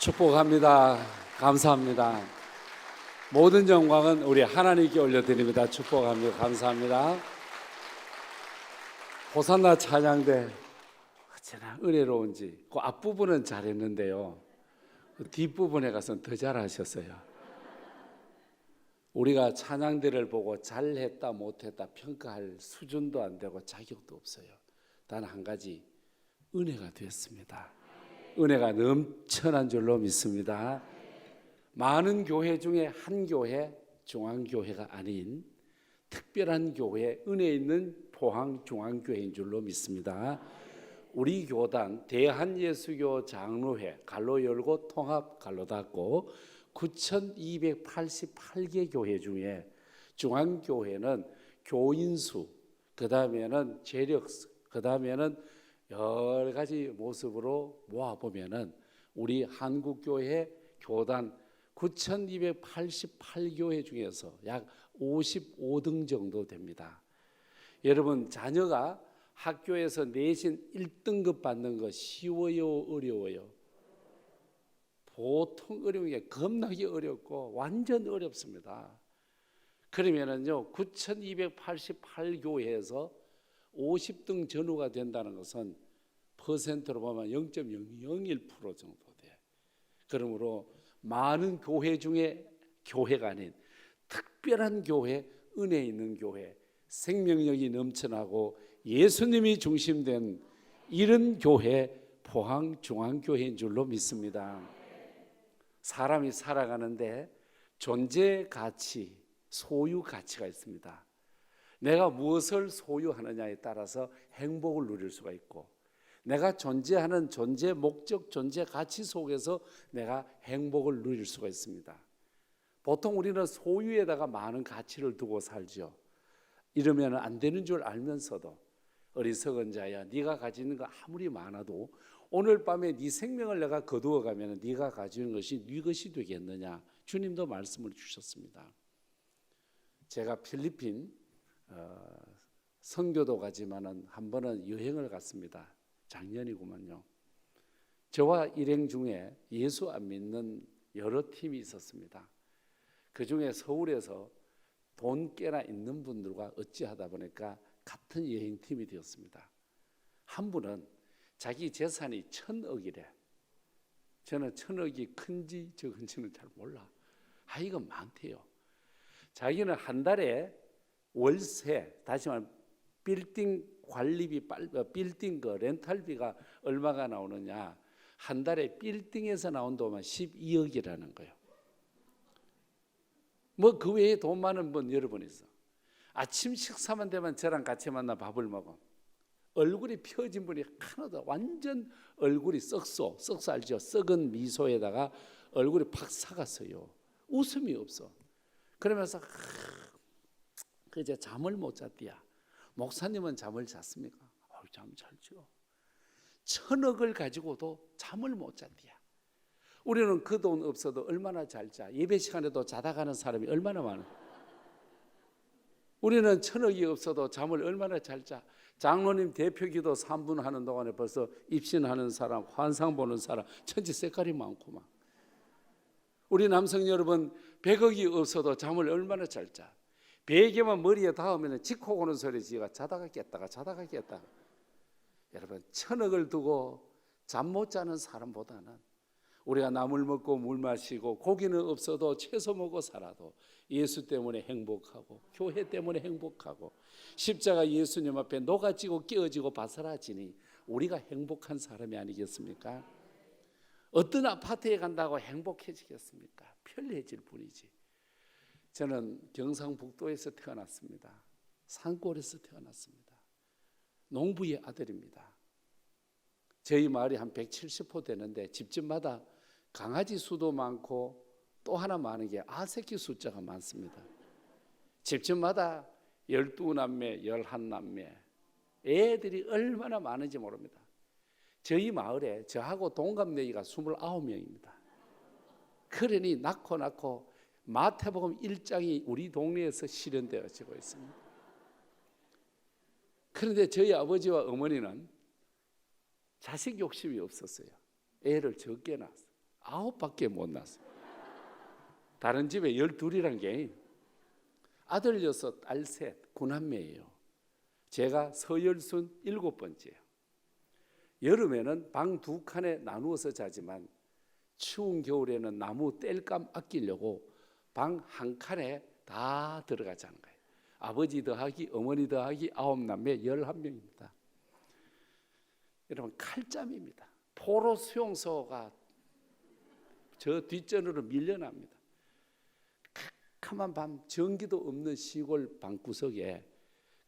축복합니다. 감사합니다. 모든 영광은 우리 하나님께 올려드립니다. 축복합니다. 감사합니다. 호산나 찬양대 어찌나 은혜로운지. 그 앞부분은 잘했는데요, 그 뒷부분에 가서는 더 잘하셨어요. 우리가 찬양대를 보고 잘했다 못했다 평가할 수준도 안 되고 자격도 없어요. 단 한 가지, 은혜가 됐습니다. 은혜가 넘쳐난 줄로 믿습니다. 많은 교회 중에 한 교회, 중앙교회가 아닌 특별한 교회, 은혜 있는 포항중앙교회인 줄로 믿습니다. 우리 교단 대한예수교 장로회 갈로 열고 통합 갈로 닫고 9,288개 교회 중에 중앙교회는 교인수, 그 다음에는 재력수, 그 다음에는 여러 가지 모습으로 모아보면은 우리 한국교회 교단 9,288교회 중에서 약 55등 정도 됩니다. 여러분, 자녀가 학교에서 내신 1등급 받는 거 쉬워요, 어려워요? 보통 어려운 게 겁나게 어렵고 완전 어렵습니다. 그러면은요, 9,288교회에서 50등 전후가 된다는 것은 퍼센트로 보면 0.001% 정도 돼. 그러므로 많은 교회 중에 교회가 아닌 특별한 교회, 은혜 있는 교회, 생명력이 넘쳐나고 예수님이 중심된 이런 교회, 포항중앙교회인 줄로 믿습니다. 사람이 살아가는데 존재 가치, 소유 가치가 있습니다. 내가 무엇을 소유하느냐에 따라서 행복을 누릴 수가 있고, 내가 존재하는 존재 목적, 존재 가치 속에서 내가 행복을 누릴 수가 있습니다. 보통 우리는 소유에다가 많은 가치를 두고 살죠. 이러면 안 되는 줄 알면서도 어리석은 자야, 네가 가지는 거 아무리 많아도 오늘 밤에 네 생명을 내가 거두어 가면 네가 가지는 것이 네 것이 되겠느냐. 주님도 말씀을 주셨습니다. 제가 필리핀 선교도 가지만은 한 번은 여행을 갔습니다. 작년이구만요. 저와 일행 중에 예수 안 믿는 여러 팀이 있었습니다. 그 중에 서울에서 돈 꽤나 있는 분들과 어찌하다 보니까 같은 여행팀이 되었습니다. 한 분은 자기 재산이 1,000억이래. 저는 1,000억이 큰지 적은지는 잘 몰라. 이건 많대요. 자기는 한 달에 월세, 다시 말하면 빌딩 관리비, 빌딩 그 렌탈비가 얼마가 나오느냐, 한 달에 빌딩에서 나온 돈만 12억이라는 거예요. 뭐 그 외에 돈 많은 분 여러 분 있어. 아침 식사만 되면 저랑 같이 만나 밥을 먹어. 얼굴이 펴진 분이 하나도, 완전 얼굴이 썩소 알죠? 썩은 미소에다가 얼굴이 팍 사갔어요. 웃음이 없어. 그러면서 이제 잠을 못 잤디야. 목사님은 잠을 잤습니까? 잠 잘죠. 1,000억을 가지고도 잠을 못 잤디야. 우리는 그 돈 없어도 얼마나 잘 자. 예배 시간에도 자다 가는 사람이 얼마나 많아. 우리는 1,000억이 없어도 잠을 얼마나 잘 자. 장로님 대표기도 3분 하는 동안에 벌써 입신하는 사람, 환상 보는 사람, 천지 색깔이 많구만. 우리 남성 여러분, 100억이 없어도 잠을 얼마나 잘 자. 베개만 머리에 닿으면 직코 고는 소리 지가 자다가 깼다가 자다가 깼다가. 여러분, 1,000억을 두고 잠 못 자는 사람보다는 우리가 나물 먹고 물 마시고 고기는 없어도 채소 먹고 살아도 예수 때문에 행복하고 교회 때문에 행복하고 십자가 예수님 앞에 녹아지고 깨어지고 바스라지니 우리가 행복한 사람이 아니겠습니까? 어떤 아파트에 간다고 행복해지겠습니까? 편리해질 뿐이지. 저는 경상북도에서 태어났습니다. 산골에서 태어났습니다. 농부의 아들입니다. 저희 마을이 한 170호 되는데 집집마다 강아지 수도 많고 또 하나 많은 게 아새끼 숫자가 많습니다. 집집마다 12남매, 11남매, 애들이 얼마나 많은지 모릅니다. 저희 마을에 저하고 동갑내기가 29명입니다. 그러니 낳고 마태복음 1장이 우리 동네에서 실현되어지고 있습니다. 그런데 저희 아버지와 어머니는 자식 욕심이 없었어요. 애를 적게 낳았어요. 9밖에 못 낳았어요. 다른 집에 12이란 게 아들 6, 딸 3, 9남매예요. 제가 서열순 7번째예요. 여름에는 방 2칸에 나누어서 자지만 추운 겨울에는 나무 땔감 아끼려고 방 1칸에 다 들어가 자는 거예요. 아버지 더하기 어머니 더하기 9남매 11명입니다. 여러분 칼잠입니다. 포로 수용소가 저 뒷전으로 밀려납니다. 캄캄한 밤 전기도 없는 시골 방구석에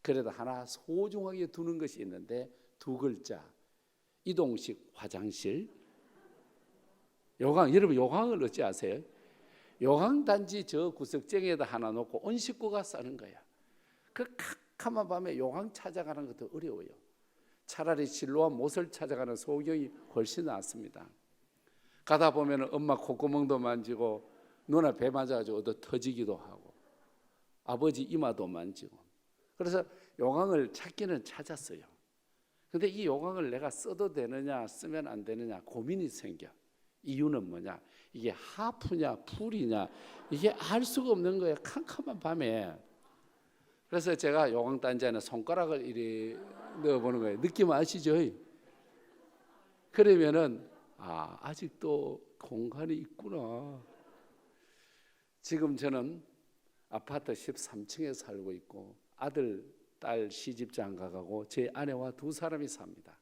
그래도 하나 소중하게 두는 것이 있는데 2글자 이동식 화장실. 요강, 여러분 요강을 어찌 아세요? 요강단지 저 구석쟁이에다 하나 놓고 온 식구가 싸는 거야. 그 캄캄한 밤에 요강 찾아가는 것도 어려워요. 차라리 실로와 못을 찾아가는 소경이 훨씬 낫습니다. 가다 보면 엄마 콧구멍도 만지고 누나 배 맞아가지고 얻어 터지기도 하고 아버지 이마도 만지고. 그래서 요강을 찾기는 찾았어요. 근데 이 요강을 내가 써도 되느냐 쓰면 안 되느냐 고민이 생겨. 이유는 뭐냐? 이게 하프냐 풀이냐 이게 알 수가 없는 거예요. 캄캄한 밤에. 그래서 제가 요강단지 안에 손가락을 이리 넣어보는 거예요. 느낌 아시죠? 그러면은 아직도 공간이 있구나. 지금 저는 아파트 13층에 살고 있고 아들, 딸 시집장 가고 제 아내와 2사람이 삽니다.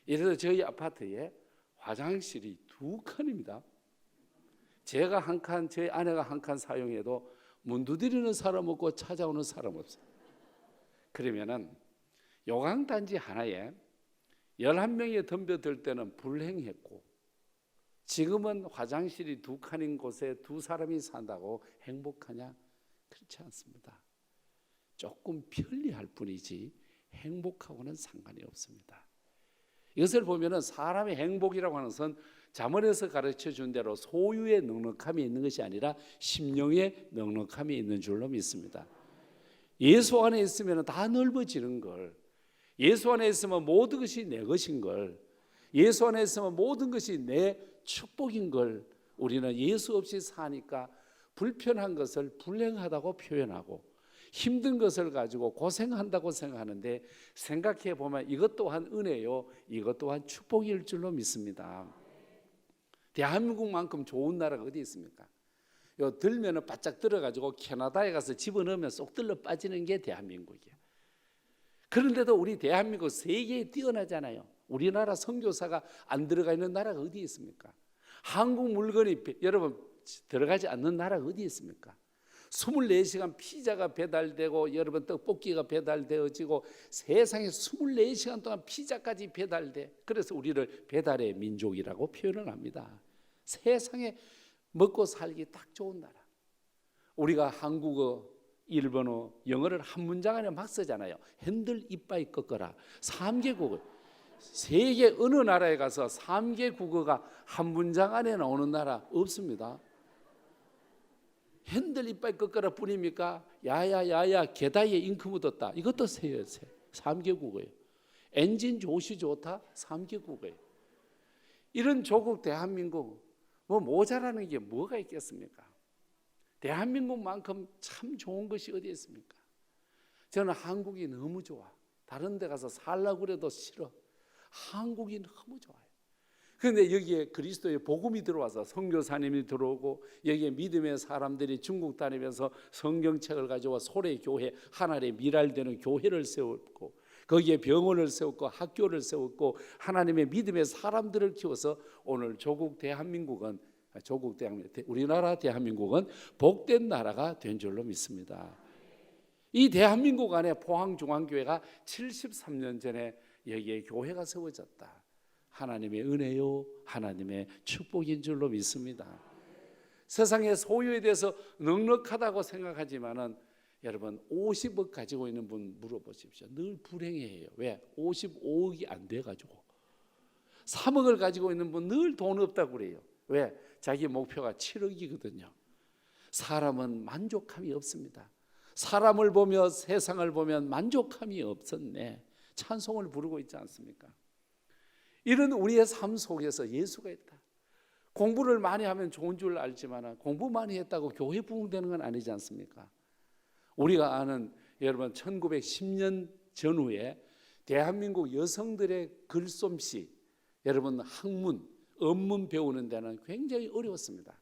이래서 저희 아파트에 화장실이 2칸입니다. 제가 1칸, 제 아내가 1칸 사용해도 문 두드리는 사람 없고 찾아오는 사람 없어요. 그러면은 요강단지 하나에 11명이 덤벼들 때는 불행했고 지금은 화장실이 2칸인 곳에 2사람이 산다고 행복하냐? 그렇지 않습니다. 조금 편리할 뿐이지 행복하고는 상관이 없습니다. 이것을 보면은 사람의 행복이라고 하는 것은 잠언에서 가르쳐 준 대로 소유의 넉넉함이 있는 것이 아니라 심령의 넉넉함이 있는 줄로 믿습니다. 예수 안에 있으면 다 넓어지는 걸, 예수 안에 있으면 모든 것이 내 것인 걸, 예수 안에 있으면 모든 것이 내 축복인 걸 우리는 예수 없이 사니까 불편한 것을 불행하다고 표현하고 힘든 것을 가지고 고생한다고 생각하는데 생각해 보면 이것 또한 은혜요, 이것 또한 축복일 줄로 믿습니다. 대한민국만큼 좋은 나라가 어디 있습니까? 요 들면은 바짝 들어가지고 캐나다에 가서 집어넣으면 쏙 들러 빠지는 게 대한민국이에요. 그런데도 우리 대한민국 세계에 뛰어나잖아요. 우리나라 선교사가 안 들어가 있는 나라가 어디 있습니까? 한국 물건이 여러분 들어가지 않는 나라가 어디 있습니까? 24시간 피자가 배달되고 여러분 떡볶이가 배달되어지고 세상에 24시간 동안 피자까지 배달돼. 그래서 우리를 배달의 민족이라고 표현을 합니다. 세상에 먹고 살기 딱 좋은 나라. 우리가 한국어, 일본어, 영어를 한 문장 안에 막 쓰잖아요. 핸들 이빠이 꺾어라. 3개 국어. 세계 어느 나라에 가서 3개 국어가 한 문장 안에 나오는 나라 없습니다. 핸들 이빨 꺾어라 뿐입니까? 야야야야 게다에 잉크 묻었다. 이것도 세요. 3개 국어예요. 엔진 조시 좋다. 3개 국어예요. 이런 조국 대한민국 뭐 모자라는 게 뭐가 있겠습니까? 대한민국만큼 참 좋은 것이 어디 있습니까? 저는 한국이 너무 좋아. 다른 데 가서 살라고 그래도 싫어. 한국이 너무 좋아요. 그런데 여기에 그리스도의 복음이 들어와서 선교사님이 들어오고 여기에 믿음의 사람들이 중국 다니면서 성경책을 가져와 소래교회 하나님의 미랄되는 교회를 세웠고 거기에 병원을 세웠고 학교를 세웠고 하나님의 믿음의 사람들을 키워서 오늘 우리나라 대한민국은 복된 나라가 된 줄로 믿습니다. 이 대한민국 안에 포항중앙교회가 73년 전에 여기에 교회가 세워졌다. 하나님의 은혜요, 하나님의 축복인 줄로 믿습니다. 세상의 소유에 대해서 넉넉하다고 생각하지만은 여러분 50억 가지고 있는 분 물어보십시오. 늘 불행해해요. 왜? 55억이 안 돼가지고. 3억을 가지고 있는 분 늘 돈 없다고 그래요. 왜? 자기 목표가 7억이거든요. 사람은 만족함이 없습니다. 사람을 보며 세상을 보면 만족함이 없었네. 찬송을 부르고 있지 않습니까? 이런 우리의 삶 속에서 예수가 있다. 공부를 많이 하면 좋은 줄 알지만 공부 많이 했다고 교회 부흥되는 건 아니지 않습니까? 우리가 아는 여러분 1910년 전후에 대한민국 여성들의 글솜씨, 여러분 학문, 언문 배우는 데는 굉장히 어려웠습니다.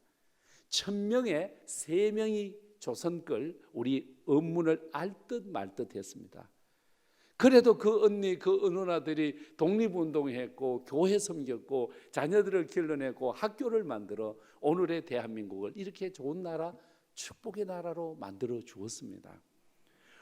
1000명에 3명이 조선걸 우리 언문을 알 듯 말 듯 했습니다. 그래도 그 언니, 그 누나들이 독립운동했고 교회 섬겼고 자녀들을 길러냈고 학교를 만들어 오늘의 대한민국을 이렇게 좋은 나라, 축복의 나라로 만들어 주었습니다.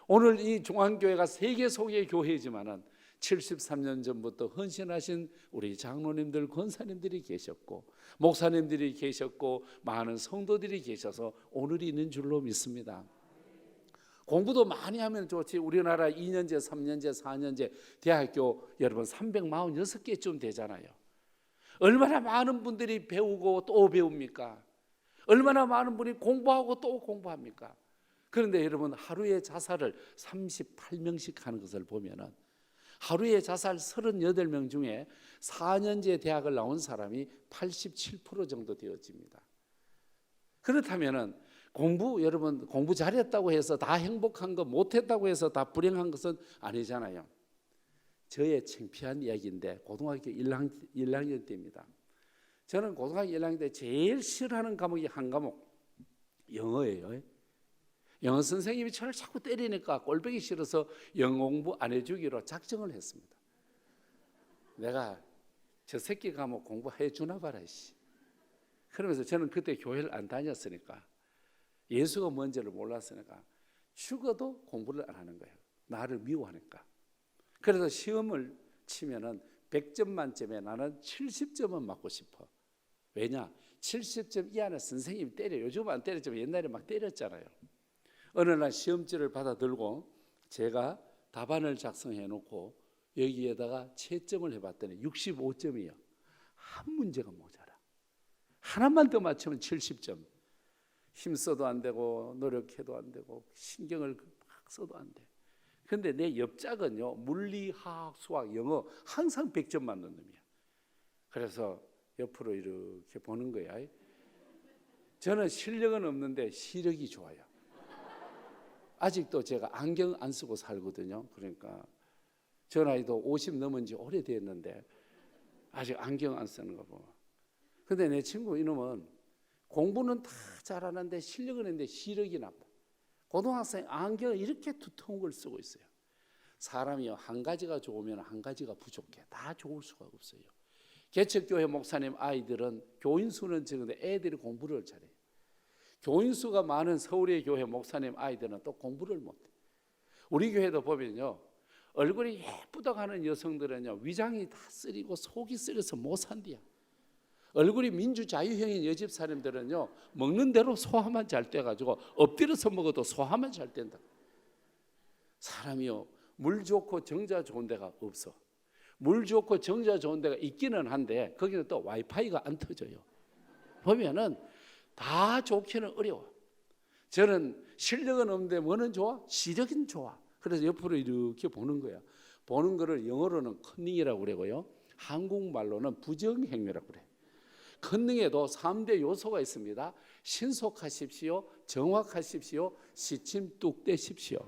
오늘 이 중앙교회가 세계 속의 교회이지만은 73년 전부터 헌신하신 우리 장로님들, 권사님들이 계셨고 목사님들이 계셨고 많은 성도들이 계셔서 오늘이 있는 줄로 믿습니다. 공부도 많이 하면 좋지. 우리나라 2년제, 3년제, 4년제 대학교 여러분 346개쯤 되잖아요. 얼마나 많은 분들이 배우고 또 배웁니까? 얼마나 많은 분이 공부하고 또 공부합니까? 그런데 여러분 하루에 자살을 38명씩 하는 것을 보면은 하루에 자살 38명 중에 4년제 대학을 나온 사람이 87% 정도 되어집니다. 그렇다면은 여러분 공부 잘했다고 해서 다 행복한 거, 못했다고 해서 다 불행한 것은 아니잖아요. 저의 창피한 이야기인데 고등학교 1학년 때입니다. 저는 고등학교 1학년 때 제일 싫어하는 과목이 한 과목 영어예요. 영어 선생님이 저를 자꾸 때리니까 꼴보기 싫어서 영어 공부 안 해주기로 작정을 했습니다. 내가 저 새끼 과목 공부해 주나 봐라. 그러면서 저는 그때 교회를 안 다녔으니까 예수가 뭔지를 몰랐으니까 죽어도 공부를 안 하는 거예요. 나를 미워하니까. 그래서 시험을 치면은 100점 만점에 나는 70점은 맞고 싶어. 왜냐? 70점 이하는 선생님이 때려. 요즘 안 때렸지만 옛날에 막 때렸잖아요. 어느 날 시험지를 받아 들고 제가 답안을 작성해 놓고 여기에다가 채점을 해봤더니 65점이요. 한 문제가 모자라. 하나만 더 맞추면 70점. 힘써도 안 되고 노력해도 안 되고 신경을 막 써도 안 돼. 그런데 내 옆짝은요 물리, 화학, 수학, 영어 항상 100점 맞는 놈이야. 그래서 옆으로 이렇게 보는 거야. 저는 실력은 없는데 시력이 좋아요. 아직도 제가 안경 안 쓰고 살거든요. 그러니까 저 나이도 50 넘은 지 오래됐는데 아직 안경 안 쓰는 거 보고. 근데 내 친구 이놈은 공부는 다 잘하는데 실력은 있는데 시력이 나빠. 고등학생 안경을 이렇게 두터운 걸 쓰고 있어요. 사람이요 한 가지가 좋으면 한 가지가 부족해. 다 좋을 수가 없어요. 개척교회 목사님 아이들은 교인 수는 적은데 애들이 공부를 잘해요. 교인 수가 많은 서울의 교회 목사님 아이들은 또 공부를 못해. 우리 교회도 보면요 얼굴이 예쁘다고 하는 여성들은요 위장이 다 쓰리고 속이 쓰려서 못 산디야. 얼굴이 민주자유형인 여집 사람들은요 먹는 대로 소화만 잘 돼가지고 엎드려서 먹어도 소화만 잘 된다. 사람이요 물 좋고 정자 좋은 데가 없어. 물 좋고 정자 좋은 데가 있기는 한데 거기는 또 와이파이가 안 터져요. 보면은 다 좋기는 어려워. 저는 실력은 없는데 뭐는 좋아? 시력은 좋아. 그래서 옆으로 이렇게 보는 거야. 보는 거를 영어로는 커닝이라고 그러고요 한국말로는 부정행위라고 그래. 컨닝에도 3대 요소가 있습니다. 신속하십시오, 정확하십시오, 시침 뚝 떼십시오.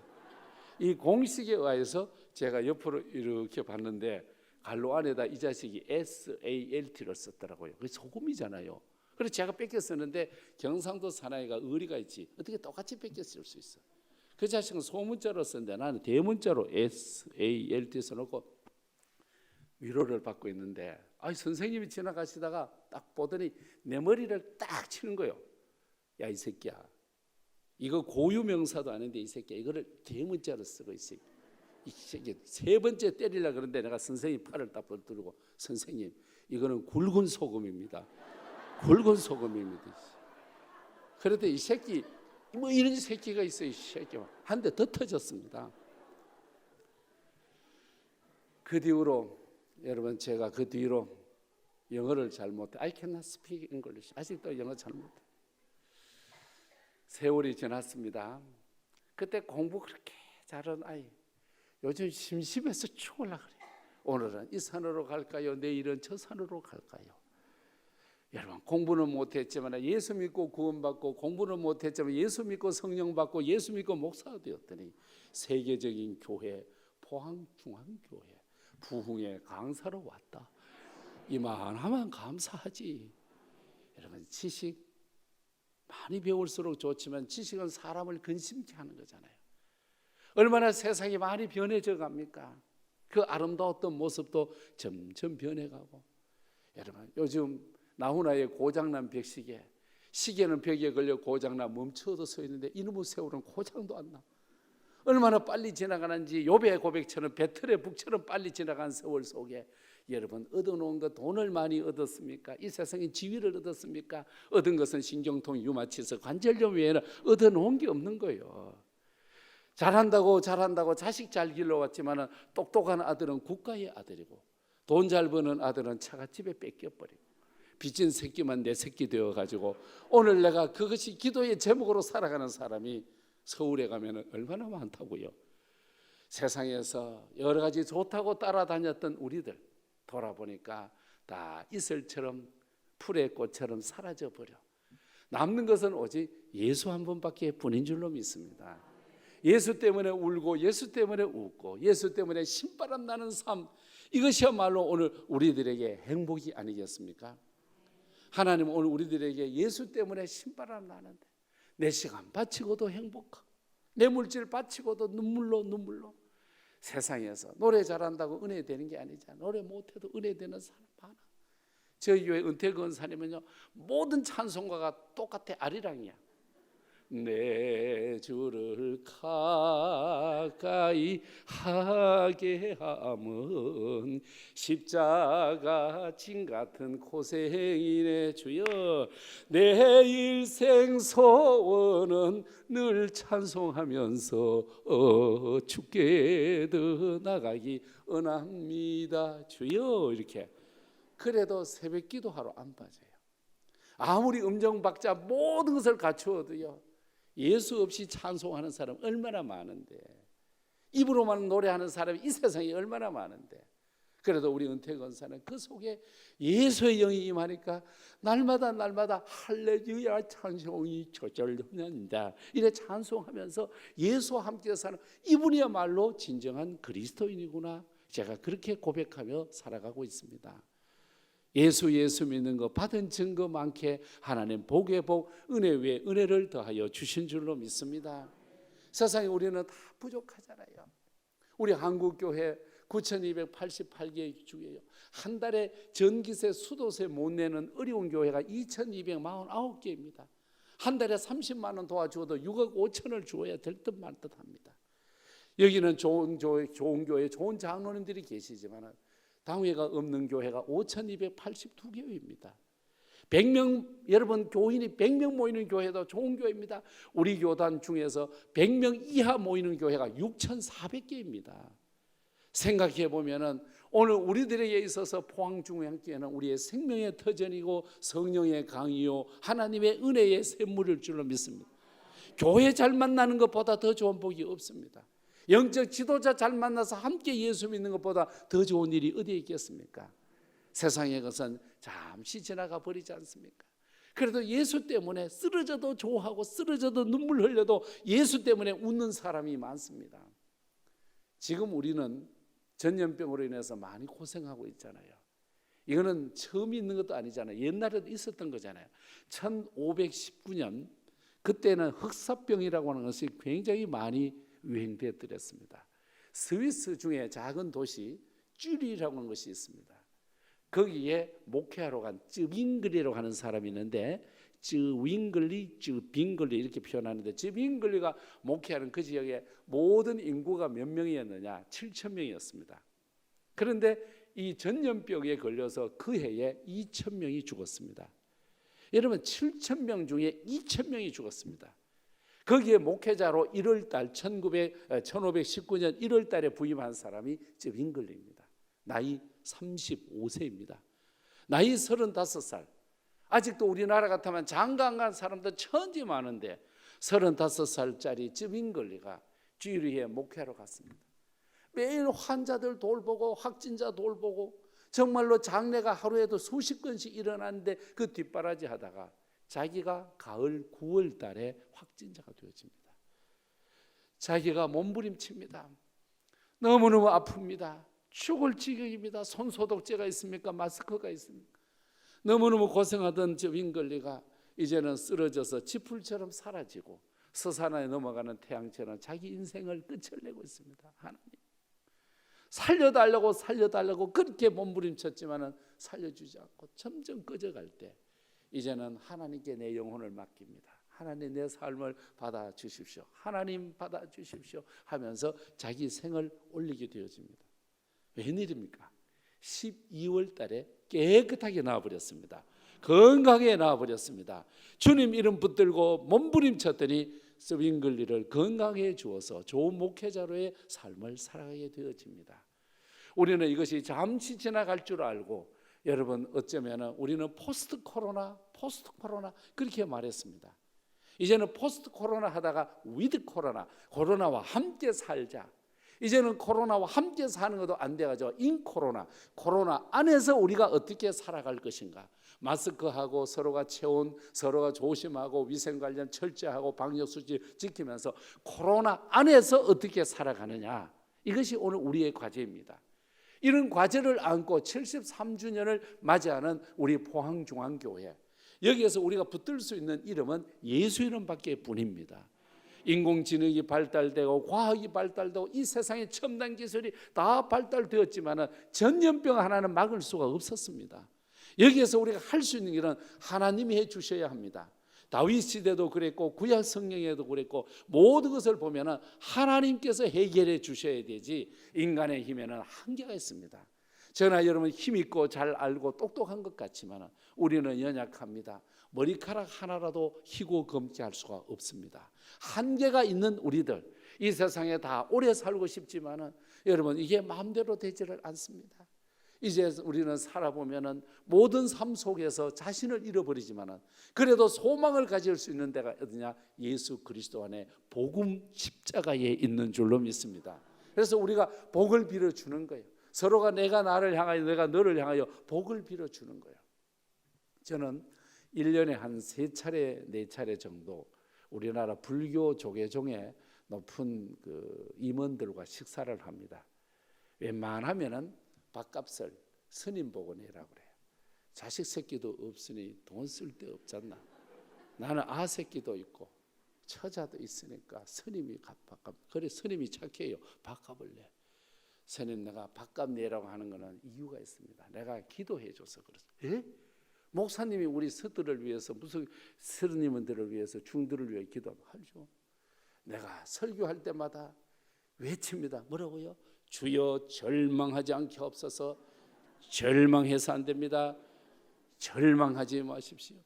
이 공식에 의해서 제가 옆으로 이렇게 봤는데 갈로 안에다 이 자식이 SALT를 썼더라고요. 그게 소금이잖아요. 그래서 제가 뺏겨 쓰는데 경상도 사나이가 의리가 있지. 어떻게 똑같이 뺏겨 쓸 수 있어. 그 자식은 소문자로 썼는데 나는 대문자로 SALT 써놓고 위로를 받고 있는데 선생님이 지나가시다가 딱 보더니 내 머리를 딱 치는 거예요. 야 이 새끼야 이거 고유명사도 아닌데 이 새끼야 이거를 대문자로 쓰고 있어. 이 새끼 세 번째 때리려고 그러는데 내가 선생님 팔을 딱 붙들고 선생님 이거는 굵은 소금입니다. 굵은 소금입니다. 그래도 이 새끼 뭐 이런 새끼가 있어. 이 새끼 한 대 더 터졌습니다. 그 뒤로 여러분 제가 그 뒤로 영어를 잘 못해. I cannot speak English. 아직도 영어 잘 못해. 세월이 지났습니다. 그때 공부 그렇게 잘하는 아이 요즘 심심해서 죽으려고 그래. 오늘은 이 산으로 갈까요? 내일은 저 산으로 갈까요? 여러분, 공부는 못했지만 예수 믿고 구원받고, 공부는 못했지만 예수 믿고 성령 받고, 예수 믿고 목사가 되었더니 세계적인 교회, 포항중앙교회 부흥의 강사로 왔다. 이만하면 감사하지. 여러분, 지식 많이 배울수록 좋지만 지식은 사람을 근심케 하는 거잖아요. 얼마나 세상이 많이 변해져 갑니까? 그 아름다웠던 모습도 점점 변해가고. 여러분, 요즘 나훈아의 고장난 벽시계, 시계는 벽에 걸려 고장나 멈춰도 서 있는데 이놈의 세월은 고장도 안 나. 얼마나 빨리 지나가는지, 욥의 고백처럼 배틀의 북처럼 빨리 지나간 세월 속에 여러분, 얻어놓은 것 돈을 많이 얻었습니까? 이 세상에 지위를 얻었습니까? 얻은 것은 신경통, 유마치서, 관절염 외에는 얻어놓은 게 없는 거예요. 잘한다고 자식 잘 길러왔지만 똑똑한 아들은 국가의 아들이고, 돈 잘 버는 아들은 차갓집에 뺏겨버리고, 빚진 새끼만 내 새끼 되어가지고 오늘 내가 그것이 기도의 제목으로 살아가는 사람이 서울에 가면 얼마나 많다고요. 세상에서 여러 가지 좋다고 따라다녔던 우리들 돌아보니까 다 이슬처럼 풀의 꽃처럼 사라져버려. 남는 것은 오직 예수 한 분밖에 뿐인 줄로 믿습니다. 예수 때문에 울고, 예수 때문에 웃고, 예수 때문에 신바람 나는 삶, 이것이야말로 오늘 우리들에게 행복이 아니겠습니까? 하나님은 오늘 우리들에게 예수 때문에 신바람 나는데, 내 시간 바치고도 행복하고, 내 물질 바치고도 눈물로. 세상에서 노래 잘한다고 은혜 되는 게 아니잖아. 노래 못해도 은혜 되는 사람 많아. 저희 교회 은퇴 권사님은요, 모든 찬송가가 똑같아. 아리랑이야. 내 주를 가까이 하게 함은 십자가 진 같은 고생이네. 주여, 내 일생 소원은 늘 찬송하면서 주께 더 나가기 원합니다. 주여. 이렇게. 그래도 새벽 기도하러 안 빠져요. 아무리 음정박자 모든 것을 갖추어도요, 예수 없이 찬송하는 사람 얼마나 많은데, 입으로만 노래하는 사람이 이 세상에 얼마나 많은데, 그래도 우리 은퇴 권사는 그 속에 예수의 영이 임하니까 날마다 할렐루야 찬송이 저절로는다 이래 찬송하면서 예수와 함께 사는 이분이야말로 진정한 그리스도인이구나, 제가 그렇게 고백하며 살아가고 있습니다. 예수 믿는 거 받은 증거 많게 하나님 복의 복, 은혜 위에 은혜를 더하여 주신 줄로 믿습니다. 세상에 우리는 다 부족하잖아요. 우리 한국교회 9,288개 중에요, 한 달에 전기세, 수도세 못 내는 어려운 교회가 2,249개입니다. 한 달에 30만 원 도와주어도 6억 5천을 주어야 될 듯 말 듯 합니다. 여기는 좋은 교회, 좋은 장로님들이 계시지만 당회가 없는 교회가 5,282교회입니다. 100명, 여러분 교인이 100명 모이는 교회도 좋은 교회입니다. 우리 교단 중에서 100명 이하 모이는 교회가 6,400개입니다. 생각해 보면은 오늘 우리들에게 있어서 포항중앙교회는 우리의 생명의 터전이고 성령의 강이요 하나님의 은혜의 샘물일 줄로 믿습니다. 교회 잘 만나는 것보다 더 좋은 복이 없습니다. 영적 지도자 잘 만나서 함께 예수 믿는 것보다 더 좋은 일이 어디에 있겠습니까? 세상의 것은 잠시 지나가 버리지 않습니까? 그래도 예수 때문에 쓰러져도 좋아하고 쓰러져도 눈물 흘려도 예수 때문에 웃는 사람이 많습니다. 지금 우리는 전염병으로 인해서 많이 고생하고 있잖아요. 이거는 처음 있는 것도 아니잖아요. 옛날에도 있었던 거잖아요. 1519년 그때는 흑사병이라고 하는 것이 굉장히 많이 유행되었습니다. 스위스 중에 작은 도시 쭈리라고 하는 것이 있습니다. 거기에 목회하러 간 쯔빙글리라고 하는 사람이 있는데, 쯔윙글리, 쯔빙글리 이렇게 표현하는데, 쯔빙글리가 목회하는 그 지역에 모든 인구가 몇 명이었느냐? 7,000명이었습니다. 그런데 이 전염병에 걸려서 그 해에 2,000명이 죽었습니다. 여러분, 7,000명 중에 2,000명이 죽었습니다. 거기에 목회자로 1월달 1519년 1월달에 부임한 사람이 쯔빙글리입니다. 나이 35세입니다. 나이 35살. 아직도 우리나라 같으면 장가 간 사람도 천지 많은데 35살짜리 쯔빙글리가 쥐리에 목회하러 갔습니다. 매일 환자들 돌보고 확진자 돌보고 정말로 장래가 하루에도 수십 건씩 일어나는데 그 뒷바라지 하다가 자기가 가을 9월 달에 확진자가 되어집니다. 자기가 몸부림칩니다. 너무너무 아픕니다. 죽을 지경입니다. 손소독제가 있습니까? 마스크가 있습니까? 너무너무 고생하던 저 윙글리가 이제는 쓰러져서 지풀처럼 사라지고 서산에 넘어가는 태양처럼 자기 인생을 끝을 내고 있습니다. 하나님 살려달라고 그렇게 몸부림쳤지만은 살려주지 않고 점점 꺼져갈 때 이제는 하나님께 내 영혼을 맡깁니다. 하나님 내 삶을 받아주십시오. 하나님 받아주십시오 하면서 자기 생을 올리게 되어집니다. 웬일입니까? 12월 달에 깨끗하게 나와버렸습니다. 건강하게 나와버렸습니다. 주님 이름 붙들고 몸부림쳤더니 윙글리를 건강해 주어서 좋은 목회자로의 삶을 살아가게 되어집니다. 우리는 이것이 잠시 지나갈 줄 알고 여러분 어쩌면 우리는 포스트 코로나 그렇게 말했습니다. 이제는 포스트 코로나 하다가 위드 코로나와 함께 살자. 이제는 코로나와 함께 사는 것도 안 돼가지고 인 코로나 안에서 우리가 어떻게 살아갈 것인가. 마스크하고 서로가 체온, 서로가 조심하고 위생 관련 철저하고 방역수칙 지키면서 코로나 안에서 어떻게 살아가느냐. 이것이 오늘 우리의 과제입니다. 이런 과제를 안고 73주년을 맞이하는 우리 포항중앙교회, 여기에서 우리가 붙들 수 있는 이름은 예수 이름밖에 뿐입니다. 인공지능이 발달되고 과학이 발달되고 이 세상의 첨단 기술이 다 발달되었지만 전염병 하나는 막을 수가 없었습니다. 여기에서 우리가 할 수 있는 일은 하나님이 해주셔야 합니다. 다윗 시대도 그랬고 구약 성경에도 그랬고 모든 것을 보면 하나님께서 해결해 주셔야 되지 인간의 힘에는 한계가 있습니다. 저나 여러분 힘 있고 잘 알고 똑똑한 것 같지만 우리는 연약합니다. 머리카락 하나라도 희고 검게 할 수가 없습니다. 한계가 있는 우리들, 이 세상에 다 오래 살고 싶지만 여러분 이게 마음대로 되지를 않습니다. 이제 우리는 살아보면 모든 삶 속에서 자신을 잃어버리지만 그래도 소망을 가질 수 있는 데가 어디냐? 예수 그리스도 안에 복음 십자가에 있는 줄로 믿습니다. 그래서 우리가 복을 빌어주는 거예요. 서로가 내가 나를 향하여 내가 너를 향하여 복을 빌어주는 거예요. 저는 1년에 한 3차례 4차례 정도 우리나라 불교 조계종의 높은 그 임원들과 식사를 합니다. 웬만하면은 밥값을 스님 보고 내라 그래요. 자식 새끼도 없으니 돈 쓸 데 없잖나. 나는 아 새끼도 있고 처자도 있으니까 스님이 밥값. 그래 스님이 착해요. 밥값을 내. 스님 내가 밥값 내라고 하는 거는 이유가 있습니다. 내가 기도해 줘서 그렇습니다. 예? 목사님이 우리 스들을 위해서 무슨 스님들을 위해서 중들을 위해 기도하죠. 내가 설교할 때마다 외칩니다. 뭐라고요? 주여 절망하지 않게 없어서. 절망해서 안 됩니다. 절망하지 마십시오.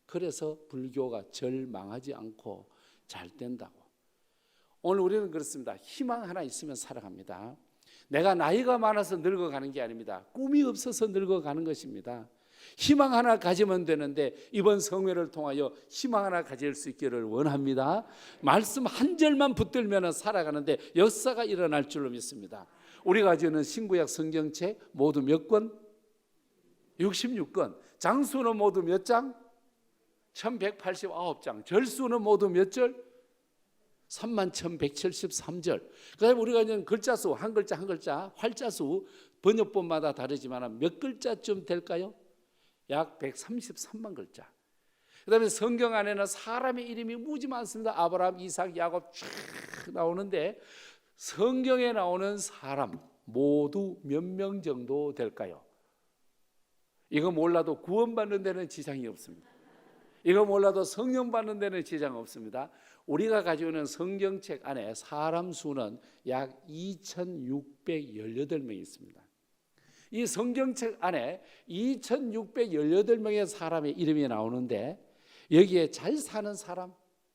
그래서 불교가 절망하지 않고 잘 된다고. 오늘 우리는 그렇습니다. 희망 하나 있으면 살아갑니다. 내가 나이가 많아서 늙어가는 게 아닙니다. 꿈이 없어서 늙어가는 것입니다. 희망 하나 가지면 되는데 이번 성회를 통하여 희망 하나 가질 수 있기를 원합니다. 말씀 한 절만 붙들면 살아가는데 역사가 일어날 줄로 믿습니다. 우리가 가지는 신구약 성경책 모두 몇 권? 66권. 장수는 모두 몇 장? 1189장. 절수는 모두 몇 절? 31,173절. 그다음에 우리가 이제 글자수 한 글자 한 글자 활자수 번역본마다 다르지만 몇 글자쯤 될까요? 약 133만 글자. 그다음에 성경 안에는 사람의 이름이 무지 많습니다. 아브라함, 이삭, 야곱 쫙 나오는데 성경에 나오는 사람 모두 몇 명 정도 될까요? 이거 몰라도 구원받는 데는 지장이 없습니다. 이거 몰라도 성령 받는 데는 지장 없습니다. 우리가 가지고 있는 성경책 안에 사람 수는 약 2,618명이 있습니다. 이 성경책 안에 2,618명의 사람의 이름이 나오는데 여기에 잘 사는 사람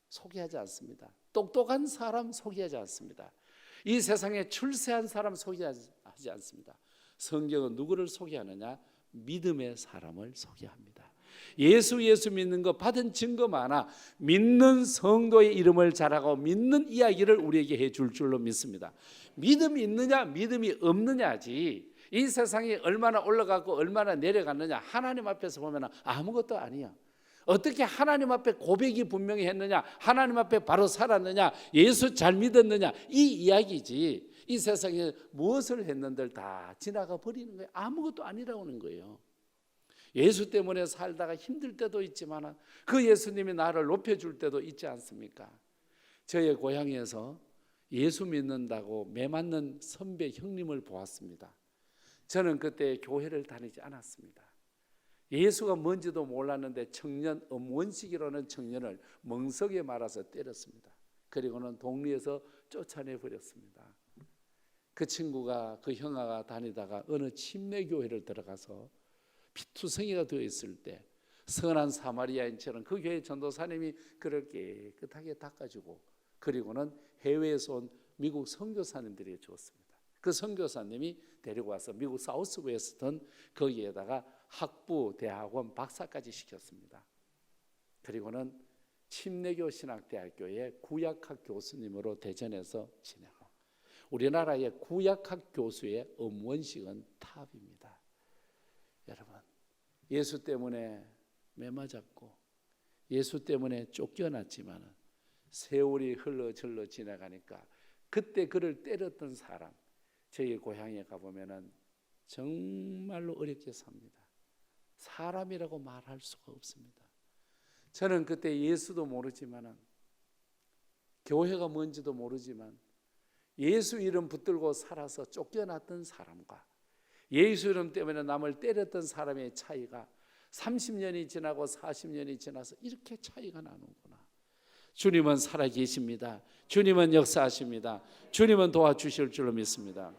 소개하지 않습니다. 똑똑한 사람 소개하지 않습니다. 이 세상에 출세한 사람 소개하지 않습니다. 성경은 누구를 소개하느냐? 믿음의 사람을 소개합니다. 예수 믿는 거 받은 증거 많아 믿는 성도의 이름을 자랑하고 믿는 이야기를 우리에게 해줄 줄로 믿습니다. 믿음이 있느냐 믿음이 없느냐지 이 세상이 얼마나 올라가고 얼마나 내려갔느냐, 하나님 앞에서 보면 아무것도 아니야. 어떻게 하나님 앞에 고백이 분명히 했느냐, 하나님 앞에 바로 살았느냐, 예수 잘 믿었느냐, 이 이야기지. 이 세상에 무엇을 했는들 다 지나가 버리는 거예요. 아무것도 아니라는 거예요. 예수 때문에 살다가 힘들 때도 있지만 그 예수님이 나를 높여줄 때도 있지 않습니까? 저의 고향에서 예수 믿는다고 매 맞는 선배 형님을 보았습니다. 저는 그때 교회를 다니지 않았습니다. 예수가 뭔지도 몰랐는데 청년, 원시기로는 청년을 멍석에 말아서 때렸습니다. 그리고는 동리에서 쫓아내버렸습니다. 그 친구가, 그 형아가 다니다가 어느 침례교회를 들어가서 피투성이가 되어 있을 때 선한 사마리아인처럼 그 교회 전도사님이 그를 깨끗하게 닦아주고, 그리고는 해외에서 온 미국 선교사님들이 주었습니다. 그 선교사님이 데리고 와서 미국 사우스웨스턴 거기에다가 학부, 대학원, 박사까지 시켰습니다. 그리고는 침례교 신학대학교의 구약학 교수님으로 대전에서 지내고, 우리나라의 구약학 교수의 엄원식은 탑입니다. 여러분, 예수 때문에 매맞았고 예수 때문에 쫓겨났지만 세월이 흘러 지나가니까 그때 그를 때렸던 사람, 저희 고향에 가보면 정말로 어렵게 삽니다. 사람이라고 말할 수가 없습니다. 저는 그때 예수도 모르지만, 교회가 뭔지도 모르지만, 예수 이름 붙들고 살아서 쫓겨났던 사람과 예수 이름 때문에 남을 때렸던 사람의 차이가 30년이 지나고 40년이 지나서 이렇게 차이가 나는구나. 주님은 살아계십니다. 주님은 역사하십니다. 주님은 도와주실 줄로 믿습니다.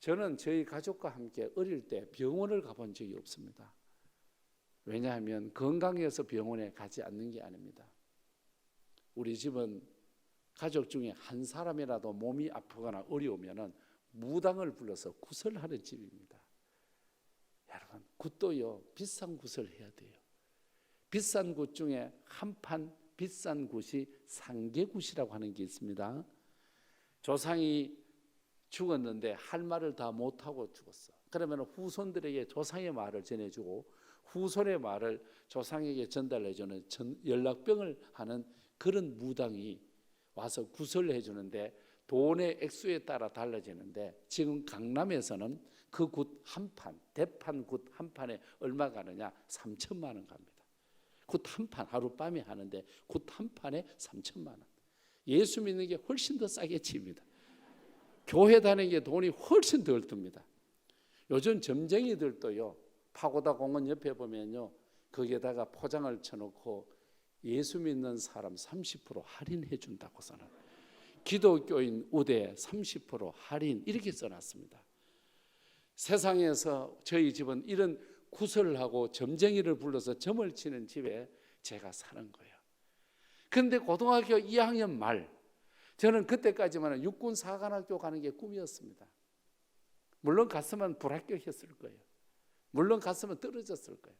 저는 저희 가족과 함께 어릴 때 병원을 가본 적이 없습니다. 왜냐하면 건강해서 병원에 가지 않는 게 아닙니다. 우리 집은 가족 중에 한 사람이라도 몸이 아프거나 어려우면 무당을 불러서 굿을 하는 집입니다. 여러분, 굿도요 비싼 굿을 해야 돼요. 비싼 굿 중에 한 판 비싼 굿이 상계굿이라고 하는 게 있습니다. 조상이 죽었는데 할 말을 다 못하고 죽었어. 그러면 후손들에게 조상의 말을 전해주고 후손의 말을 조상에게 전달해주는 연락병을 하는 그런 무당이 와서 굿을 해주는데 돈의 액수에 따라 달라지는데, 지금 강남에서는 그 굿 한 판, 대판 굿 한 판에 얼마 가느냐? 3천만 원 갑니다. 굿 한 판, 하룻밤에 하는데 굿 한 판에 3천만 원. 예수 믿는 게 훨씬 더 싸게 칩니다. 교회 다니는 게 돈이 훨씬 덜 듭니다. 요즘 점쟁이들도요, 파고다 공원 옆에 보면요, 거기에다가 포장을 쳐놓고 예수 믿는 사람 30% 할인해 준다고 써놔요. 기독교인 우대 30% 할인, 이렇게 써놨습니다. 세상에서 저희 집은 이런 구설을 하고 점쟁이를 불러서 점을 치는 집에 제가 사는 거예요. 그런데 고등학교 2학년 말, 저는 그때까지만 육군사관학교 가는 게 꿈이었습니다. 물론 갔으면 불합격했을 거예요. 물론 갔으면 떨어졌을 거예요.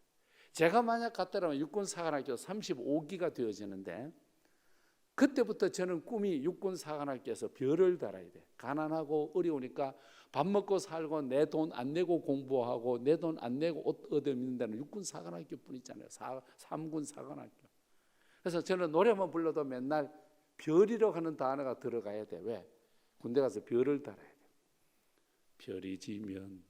제가 만약 갔더라면 육군사관학교 35기가 되어지는데, 그때부터 저는 꿈이 육군사관학교에서 별을 달아야 돼. 가난하고 어려우니까 밥 먹고 살고 내 돈 안 내고 공부하고 내 돈 안 내고 옷 얻어입는 데는 육군사관학교뿐 있잖아요. 3군사관학교. 그래서 저는 노래만 불러도 맨날 별이라고 하는 단어가 들어가야 돼. 왜? 군대 가서 별을 달아야 돼. 별이 지면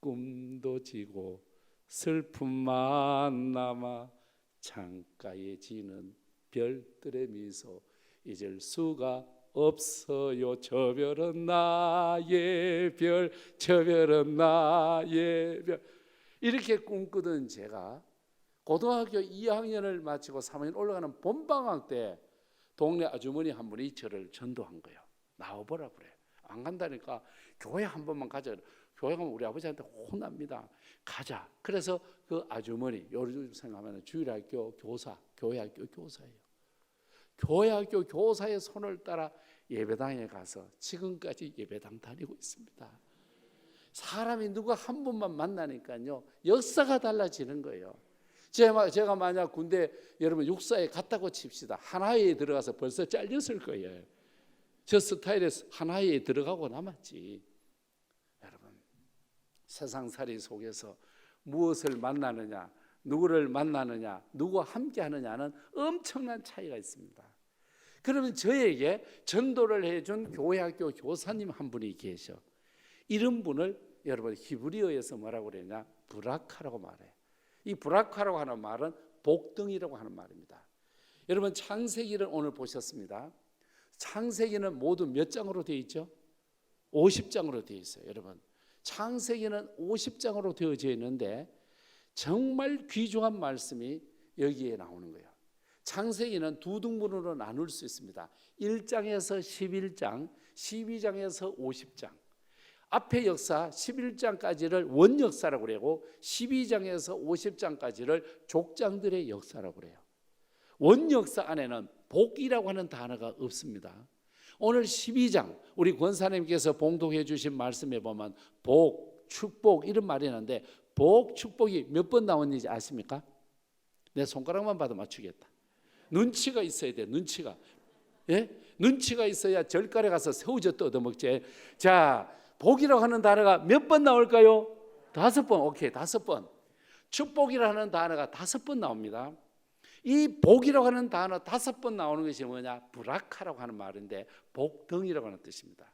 꿈도 지고 슬픔만 남아 창가에 지는 별들의 미소 잊을 수가 없어요. 저 별은 나의 별, 저 별은 나의 별. 이렇게 꿈꾸던 제가 고등학교 2학년을 마치고 3학년 올라가는 봄방학 때 동네 아주머니 한 분이 저를 전도한 거예요. 나와보라 그래. 안 간다니까 교회 한 번만 가자. 교회 가면 우리 아버지한테 혼납니다. 가자. 그래서 그 아주머니, 요즘 생각하면 주일학교 교사, 교회학교 교사예요. 교회학교 교사의 손을 따라 예배당에 가서 지금까지 예배당 다니고 있습니다. 사람이 누가 한 분만 만나니까요, 역사가 달라지는 거예요. 제가 만약 군대 여러분 육사에 갔다고 칩시다. 하나회에 들어가서 벌써 잘렸을 거예요. 저 스타일에서 하나회에 들어가고 남았지. 세상살이 속에서 무엇을 만나느냐, 누구를 만나느냐, 누구와 함께 하느냐는 엄청난 차이가 있습니다. 그러면 저에게 전도를 해준 교회학교 교사님 한 분이 계셔. 이런 분을 여러분 히브리어에서 뭐라고 그러냐? 브라카라고 말해요. 이 브라카라고 하는 말은 복등이라고 하는 말입니다. 여러분 창세기를 오늘 보셨습니다. 창세기는 모두 몇 장으로 되어 있죠? 50장으로 되어 있어요. 여러분 창세기는 50장으로 되어져 있는데 정말 귀중한 말씀이 여기에 나오는 거예요. 창세기는 두 등분으로 나눌 수 있습니다. 1장에서 11장, 12장에서 50장. 앞의 역사 11장까지를 원역사라고 그러고 12장에서 50장까지를 족장들의 역사라고 그래요. 원역사 안에는 복이라고 하는 단어가 없습니다. 오늘 12장 우리 권사님께서 봉독해 주신 말씀에 보면 복, 축복 이런 말이 있는데 복, 축복이 몇 번 나왔는지 아십니까? 내 손가락만 봐도 맞추겠다. 눈치가 있어야 돼. 눈치가. 예? 눈치가 있어야 절간에 가서 새우젓 얻어먹지. 자, 복이라고 하는 단어가 몇 번 나올까요? 5번. 오케이, 5번. 축복이라는 단어가 5번 나옵니다. 이 복이라고 하는 단어 5번 나오는 것이 뭐냐? 브라카라고 하는 말인데 복덩이라고 하는 뜻입니다.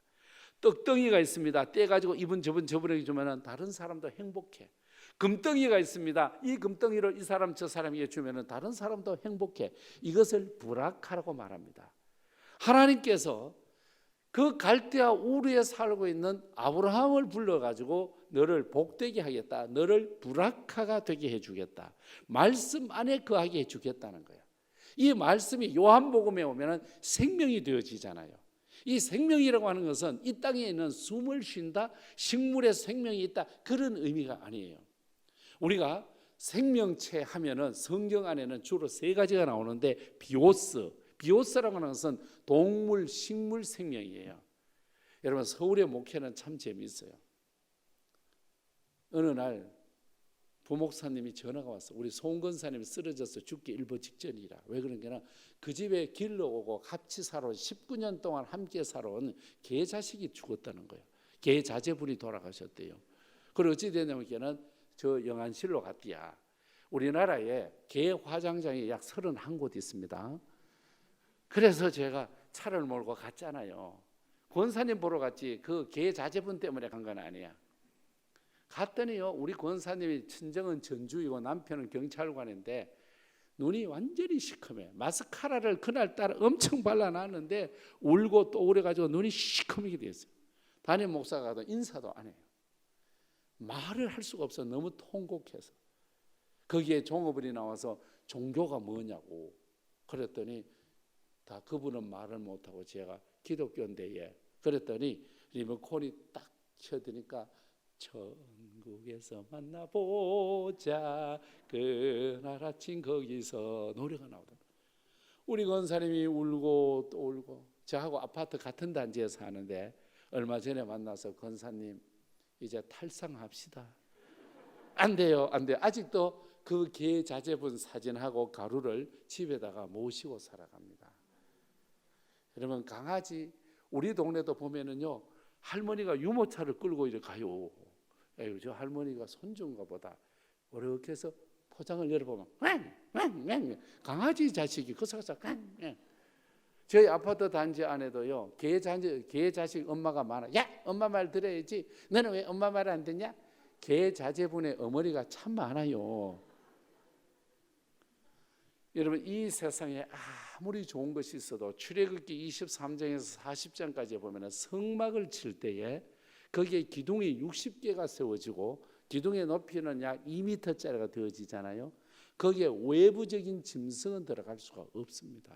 떡덩이가 있습니다. 떼가지고 이분 저분에게 주면 다른 사람도 행복해. 금덩이가 있습니다. 이 금덩이를 이 사람 저 사람에게 주면 다른 사람도 행복해. 이것을 브라카라고 말합니다. 하나님께서 그 갈대아 우르에 살고 있는 아브라함을 불러가지고 너를 복되게 하겠다. 너를 브라카가 되게 해주겠다. 말씀 안에 거하게 해주겠다는 거예요. 이 말씀이 요한복음에 오면 생명이 되어지잖아요. 이 생명이라고 하는 것은 이 땅에 있는 숨을 쉰다, 식물의 생명이 있다 그런 의미가 아니에요. 우리가 생명체 하면은 성경 안에는 주로 3가지가 나오는데 비오스라고 하는 것은 동물, 식물 생명이에요. 여러분 서울의 목회는 참 재미있어요. 어느 날 부목사님이 전화가 왔어. 우리 송건사님이 쓰러져서 죽기 일보 직전이라. 왜 그런게나 그 집에 길러 오고 같이 살아온 19년 동안 함께 살아온 개 자식이 죽었다는 거예요. 개 자제분이 돌아가셨대요. 그리고 어찌 되냐면 저 영안실로 갔디야. 우리나라에 개 화장장이 약 31곳 있습니다. 그래서 제가 차를 몰고 갔잖아요. 권사님 보러 갔지 그 개 자제분 때문에 간 건 아니야. 갔더니요 우리 권사님이 친정은 전주이고 남편은 경찰관인데 눈이 완전히 시커매. 마스카라를 그날따라 엄청 발라놨는데 울고 또 그래가지고 눈이 시커매게 됐어요. 담임 목사가 가도 인사도 안 해요. 말을 할 수가 없어. 너무 통곡해서. 거기에 종업원이 나와서 종교가 뭐냐고 그랬더니 다 그분은 말을 못하고 제가 기독교인데 그랬더니 리모컨이 딱 쳐드니까 천국에서 만나보자 그날 아침 거기서 노래가 나오더라고요. 우리 권사님이 울고 또 울고 저하고 아파트 같은 단지에 사는데 얼마 전에 만나서 권사님 이제 탈상합시다. 안 돼요. 안 돼요. 아직도 그 개 자제분 사진하고 가루를 집에다가 모시고 살아갑니다. 여러분 강아지 우리 동네도 보면은요 할머니가 유모차를 끌고 이제 가요. 에휴, 저 할머니가 손주인가 보다. 이렇게 해서 포장을 열어보면 강아지 자식이 그서서 저희 아파트 단지 안에도요 개 자식 엄마가 많아. 야 엄마 말 들어야지. 너는 왜 엄마 말 안 듣냐? 개 자제분의 어머니가 참 많아요. 여러분 이 세상에 아무리 좋은 것이 있어도 출애굽기 23장에서 40장까지 보면 성막을 칠 때에 거기에 기둥이 60개가 세워지고 기둥의 높이는 약 2m짜리가 되어지잖아요. 거기에 외부적인 짐승은 들어갈 수가 없습니다.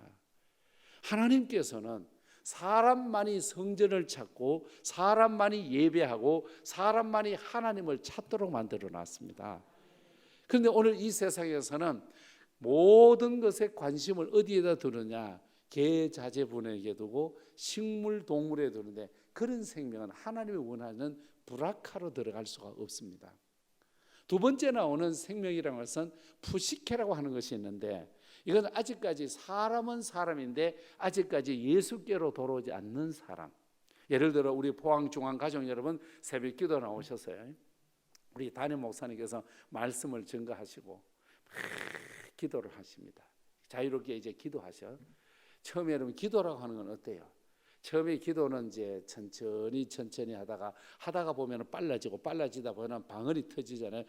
하나님께서는 사람만이 성전을 찾고 사람만이 예배하고 사람만이 하나님을 찾도록 만들어 놨습니다. 그런데 오늘 이 세상에서는 모든 것에 관심을 어디에다 두느냐? 개 자제분에게 두고 식물 동물에 두는데 그런 생명은 하나님이 원하는 브라카로 들어갈 수가 없습니다. 두 번째 나오는 생명이라는 것은 푸시케라고 하는 것이 있는데 이건 아직까지 사람은 사람인데 아직까지 예수께로 돌아오지 않는 사람. 예를 들어 우리 포항중앙가족 여러분 새벽기도 나오셨어요. 우리 담임 목사님께서 말씀을 증거하시고 기도를 하십니다. 자유롭게 이제 기도하셔. 처음에 여러분 기도라고 하는 건 어때요? 처음에 기도는 이제 천천히 하다가 보면 빨라지다 보면 방언이 터지잖아요.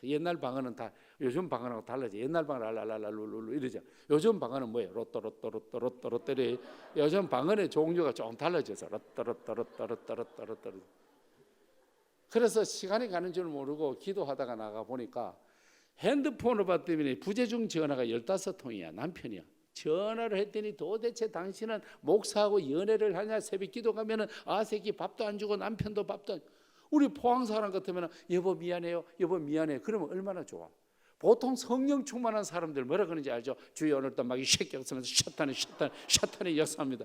옛날 방언은 다 요즘 방언하고 달라져. 옛날 방언은 알랄랄랄룰루 이러죠. 요즘 방언은 뭐예요? 로또로또로또로또로또리. 요즘 방언의 종류가 조금 달라져서 로또로또로또로또로또로. 그래서 시간이 가는 줄 모르고 기도하다가 나가 보니까 핸드폰을 봤더니 부재중 전화가 15통이야. 남편이야. 전화를 했더니 도대체 당신은 목사하고 연애를 하냐? 새벽 기도 가면은 아새끼 밥도 안 주고 남편도 밥도 안 주고. 우리 포항 사람 같으면 여보 미안해요. 여보 미안해요. 그러면 얼마나 좋아. 보통 성령 충만한 사람들 뭐라 그러는지 알죠? 주여 오늘도 막 이 새끼 없으면서 샤탄의 역사입니다.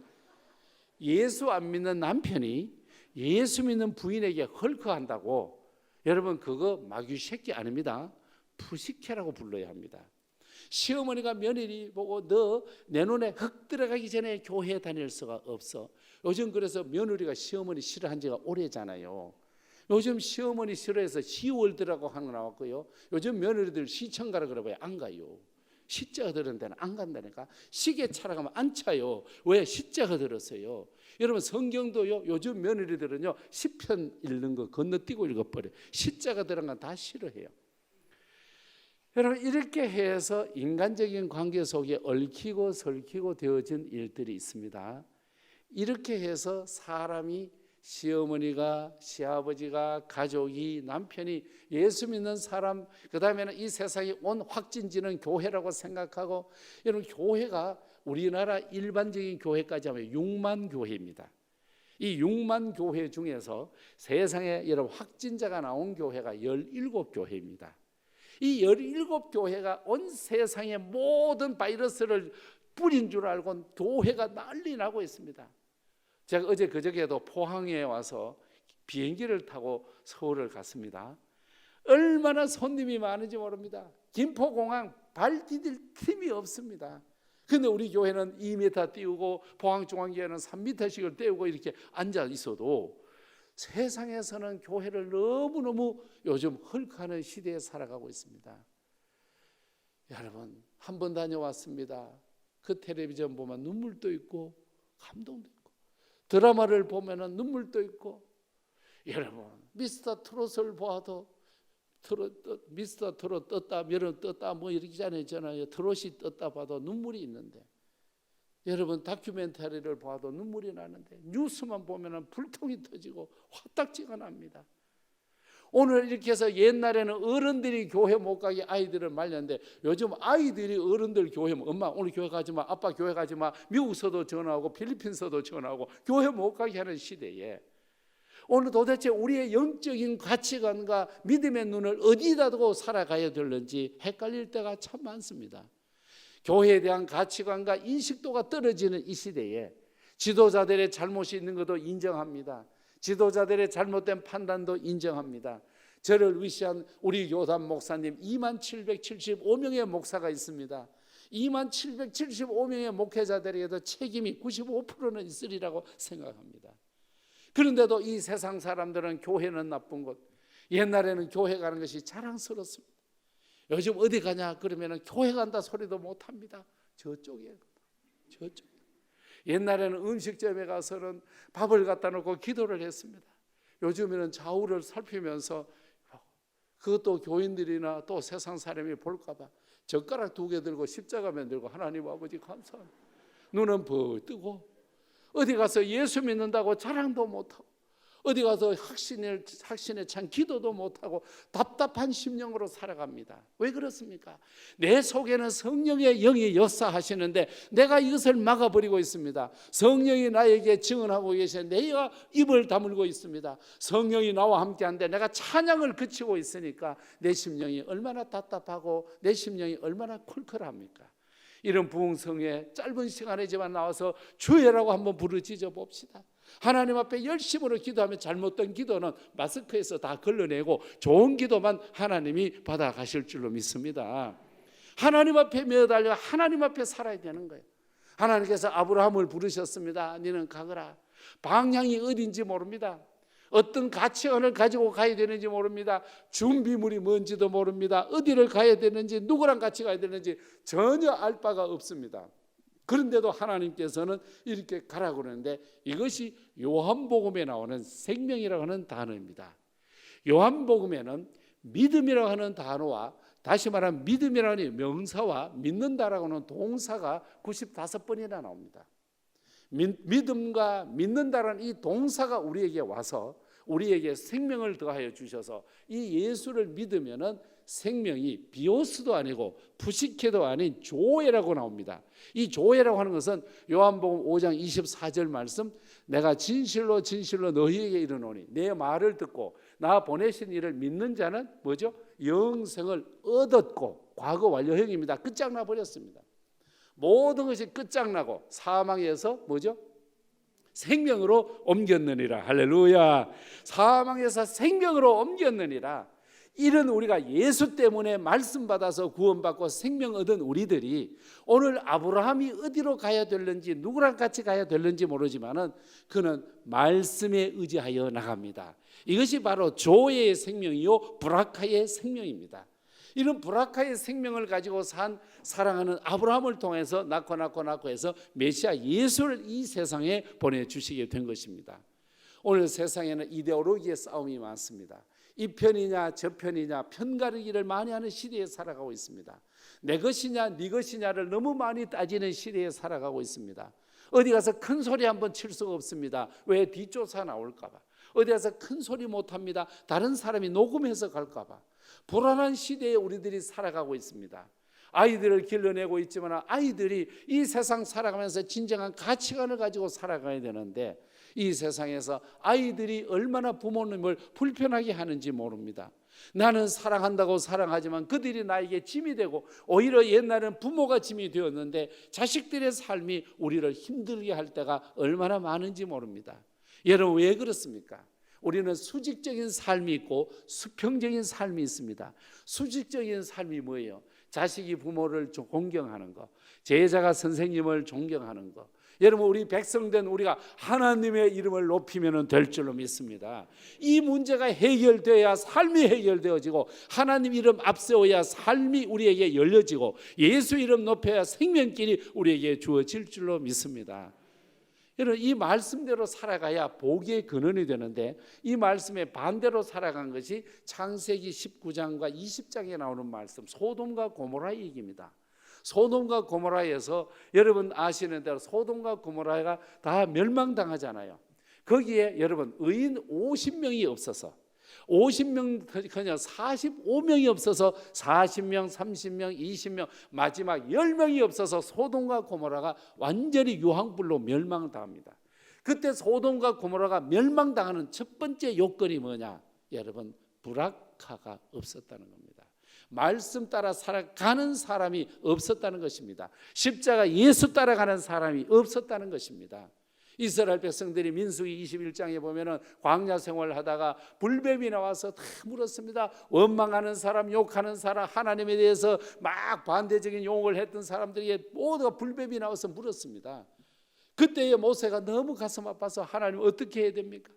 예수 안 믿는 남편이 예수 믿는 부인에게 헐크한다고 여러분 그거 마귀 새끼 아닙니다. 푸시케라고 불러야 합니다. 시어머니가 며느리 보고 너 내 눈에 흙 들어가기 전에 교회 다닐 수가 없어. 요즘 그래서 며느리가 시어머니 싫어한 지가 오래잖아요. 요즘 시어머니 싫어해서 시월드라고 하는 거 나왔고요. 요즘 며느리들 시청 가라 그러봐요. 안 가요. 시자가 들은 데는 안 간다니까. 시계 차라 가면 안 차요. 왜? 시자가 들었어요. 여러분 성경도요. 요즘 며느리들은요. 시편 읽는 거 건너뛰고 읽어버려요. 시자가 들은 건 다 싫어해요. 여러분 이렇게 해서 인간적인 관계 속에 얽히고 설키고 되어진 일들이 있습니다. 이렇게 해서 사람이 시어머니가 시아버지가 가족이 남편이 예수 믿는 사람 그 다음에는 이 세상에 온 확진지는 교회라고 생각하고 여러분 교회가 우리나라 일반적인 교회까지 하면 6만 교회입니다. 이 6만 교회 중에서 세상에 여러분 확진자가 나온 교회가 17교회입니다. 이 17교회가 온 세상의 모든 바이러스를 뿌린 줄 알고 교회가 난리 나고 있습니다. 제가 어제 그저께도 포항에 와서 비행기를 타고 서울을 갔습니다. 얼마나 손님이 많은지 모릅니다. 김포공항 발 디딜 틈이 없습니다. 근데 우리 교회는 2m 띄우고 포항중앙교회는 3m씩을 띄우고 이렇게 앉아 있어도 세상에서는 교회를 너무너무 요즘 헐크하는 시대에 살아가고 있습니다. 여러분 한 번 다녀왔습니다. 그 텔레비전 보면 눈물도 있고 감동도 있고 드라마를 보면 눈물도 있고 여러분 미스터 트롯을 봐도 미스터 트롯 떴다 면은 떴다 뭐 이렇게 하잖아요. 트롯이 떴다 봐도 눈물이 있는데 여러분 다큐멘터리를 봐도 눈물이 나는데 뉴스만 보면 불통이 터지고 화딱지가 납니다. 오늘 이렇게 해서 옛날에는 어른들이 교회 못 가게 아이들을 말렸는데 요즘 아이들이 어른들 교회 엄마 오늘 교회 가지 마, 아빠 교회 가지 마, 미국서도 전화하고 필리핀서도 전화하고 교회 못 가게 하는 시대에 오늘 도대체 우리의 영적인 가치관과 믿음의 눈을 어디다 두고 살아가야 되는지 헷갈릴 때가 참 많습니다. 교회에 대한 가치관과 인식도가 떨어지는 이 시대에 지도자들의 잘못이 있는 것도 인정합니다. 지도자들의 잘못된 판단도 인정합니다. 저를 위시한 우리 교단 목사님 2775명의 목사가 있습니다. 2775명의 목회자들에게도 책임이 95%는 있으리라고 생각합니다. 그런데도 이 세상 사람들은 교회는 나쁜 것, 옛날에는 교회 가는 것이 자랑스럽습니다. 요즘 어디 가냐 그러면 교회 간다 소리도 못합니다. 저쪽에 저쪽. 옛날에는 음식점에 가서는 밥을 갖다 놓고 기도를 했습니다. 요즘에는 좌우를 살피면서 그것도 교인들이나 또 세상 사람이 볼까 봐 젓가락 2개 들고 십자가면 들고 하나님 아버지 감사합니다. 눈은 벌 뜨고 어디 가서 예수 믿는다고 자랑도 못하고 어디 가서 확신에 찬 기도도 못하고 답답한 심령으로 살아갑니다. 왜 그렇습니까? 내 속에는 성령의 영이 역사하시는데 내가 이것을 막아버리고 있습니다. 성령이 나에게 증언하고 계시는데 내가 입을 다물고 있습니다. 성령이 나와 함께한데 내가 찬양을 그치고 있으니까 내 심령이 얼마나 답답하고 내 심령이 얼마나 콜콜합니까? 이런 부흥성에 짧은 시간이지만 나와서 주여라고 한번 부르짖어 봅시다. 하나님 앞에 열심으로 기도하면 잘못된 기도는 마스크에서 다 걸러내고 좋은 기도만 하나님이 받아가실 줄로 믿습니다. 하나님 앞에 매달려 하나님 앞에 살아야 되는 거예요. 하나님께서 아브라함을 부르셨습니다. 너는 가거라. 방향이 어딘지 모릅니다. 어떤 가치관을 가지고 가야 되는지 모릅니다. 준비물이 뭔지도 모릅니다. 어디를 가야 되는지, 누구랑 같이 가야 되는지 전혀 알 바가 없습니다. 그런데도 하나님께서는 이렇게 가라고 그러는데, 이것이 요한복음에 나오는 생명이라고 하는 단어입니다. 요한복음에는 믿음이라고 하는 단어와, 다시 말하면 믿음이라는 명사와 믿는다라고 하는 동사가 95번이나 나옵니다. 믿음과 믿는다라는 이 동사가 우리에게 와서 우리에게 생명을 더하여 주셔서 이 예수를 믿으면은 생명이 비오스도 아니고 푸시케도 아닌 조에라고 나옵니다. 이 조에라고 하는 것은 요한복음 5장 24절 말씀, 내가 진실로 진실로 너희에게 이르노니 내 말을 듣고 나 보내신 이를 믿는 자는 뭐죠? 영생을 얻었고, 과거 완료형입니다. 끝장나 버렸습니다. 모든 것이 끝장나고 사망에서 뭐죠? 생명으로 옮겼느니라. 할렐루야. 사망에서 생명으로 옮겼느니라. 이런 우리가 예수 때문에 말씀 받아서 구원받고 생명 얻은 우리들이 오늘 아브라함이 어디로 가야 될는지, 누구랑 같이 가야 될는지 모르지만은 그는 말씀에 의지하여 나갑니다. 이것이 바로 조의 생명이요 브라카의 생명입니다. 이런 브라카의 생명을 가지고 사랑하는 아브라함을 통해서 낳고 해서 메시아 예수를 이 세상에 보내주시게 된 것입니다. 오늘 세상에는 이데올로기의 싸움이 많습니다. 이 편이냐 저 편이냐 편가르기를 많이 하는 시대에 살아가고 있습니다. 내 것이냐 네 것이냐를 너무 많이 따지는 시대에 살아가고 있습니다. 어디 가서 큰 소리 한번 칠 수가 없습니다. 왜? 뒷조사 나올까 봐. 어디 가서 큰 소리 못합니다. 다른 사람이 녹음해서 갈까 봐. 불안한 시대에 우리들이 살아가고 있습니다. 아이들을 길러내고 있지만 아이들이 이 세상 살아가면서 진정한 가치관을 가지고 살아가야 되는데, 이 세상에서 아이들이 얼마나 부모님을 불편하게 하는지 모릅니다. 나는 사랑한다고 사랑하지만 그들이 나에게 짐이 되고, 오히려 옛날에는 부모가 짐이 되었는데 자식들의 삶이 우리를 힘들게 할 때가 얼마나 많은지 모릅니다. 여러분, 왜 그렇습니까? 우리는 수직적인 삶이 있고 수평적인 삶이 있습니다. 수직적인 삶이 뭐예요? 자식이 부모를 공경하는 거, 제자가 선생님을 존경하는 거. 여러분, 우리 백성된 우리가 하나님의 이름을 높이면 될 줄로 믿습니다. 이 문제가 해결돼야 삶이 해결되어지고, 하나님 이름 앞세워야 삶이 우리에게 열려지고, 예수 이름 높여야 생명길이 우리에게 주어질 줄로 믿습니다. 여러분, 이 말씀대로 살아가야 복의 근원이 되는데, 이 말씀에 반대로 살아간 것이 창세기 19장과 20장에 나오는 말씀, 소돔과 고모라의 얘기입니다. 소돔과 고모라에서 여러분 아시는 대로 소돔과 고모라가 다 멸망당하잖아요. 거기에 여러분 의인 50명이 없어서, 50명 그냥 45명이 없어서 40명, 30명, 20명, 마지막 10명이 없어서 소돔과 고모라가 완전히 유황불로 멸망당합니다. 그때 소돔과 고모라가 멸망당하는 첫 번째 요건이 뭐냐? 여러분, 브라카가 없었다는 겁니다. 말씀 따라 살아가는 사람이 없었다는 것입니다. 십자가 예수 따라가는 사람이 없었다는 것입니다. 이스라엘 백성들이 민수기 21장에 보면은 광야 생활을 하다가 불뱀이 나와서 다 물었습니다. 원망하는 사람, 욕하는 사람, 하나님에 대해서 막 반대적인 용을 했던 사람들에게 모두가 불뱀이 나와서 물었습니다. 그때에 모세가 너무 가슴 아파서 하나님 어떻게 해야 됩니까?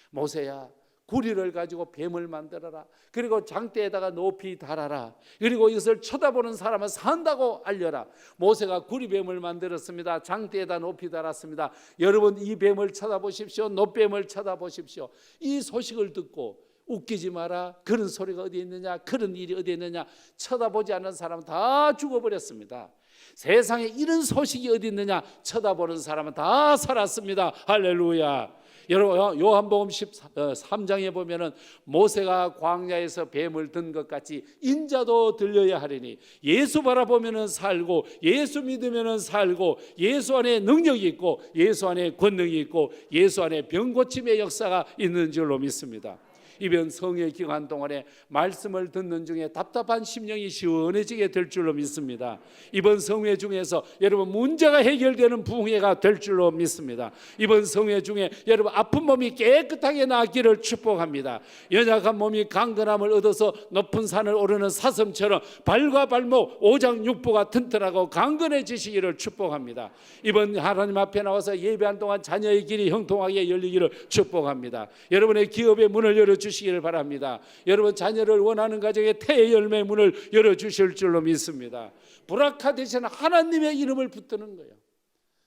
모세야, 구리를 가지고 뱀을 만들어라. 그리고 장대에다가 높이 달아라. 그리고 이것을 쳐다보는 사람은 산다고 알려라. 모세가 구리뱀을 만들었습니다. 장대에다 높이 달았습니다. 여러분, 이 뱀을 쳐다보십시오. 노뱀을 쳐다보십시오. 이 소식을 듣고 웃기지 마라, 그런 소리가 어디 있느냐, 그런 일이 어디 있느냐, 쳐다보지 않는 사람은 다 죽어버렸습니다. 세상에 이런 소식이 어디 있느냐, 쳐다보는 사람은 다 살았습니다. 할렐루야. 여러분, 요한복음 13장에 보면은 모세가 광야에서 뱀을 든 것 같이 인자도 들려야 하리니, 예수 바라보면은 살고, 예수 믿으면은 살고, 예수 안에 능력이 있고, 예수 안에 권능이 있고, 예수 안에 병 고침의 역사가 있는 줄로 믿습니다. 이번 성회 기간 동안에 말씀을 듣는 중에 답답한 심령이 시원해지게 될 줄로 믿습니다. 이번 성회 중에서 여러분 문제가 해결되는 부흥회가 될 줄로 믿습니다. 이번 성회 중에 여러분 아픈 몸이 깨끗하게 나기를 축복합니다. 연약한 몸이 강건함을 얻어서 높은 산을 오르는 사슴처럼 발과 발목 오장육부가 튼튼하고 강건해지시기를 축복합니다. 이번 하나님 앞에 나와서 예배한 동안 자녀의 길이 형통하게 열리기를 축복합니다. 여러분의 기업의 문을 열어주시기를 바랍니다. 여러분 자녀를 원하는 가정의 태의 열매의 문을 열어주실 줄로 믿습니다. 불악하되시는 하나님의 이름을 붙드는 거예요.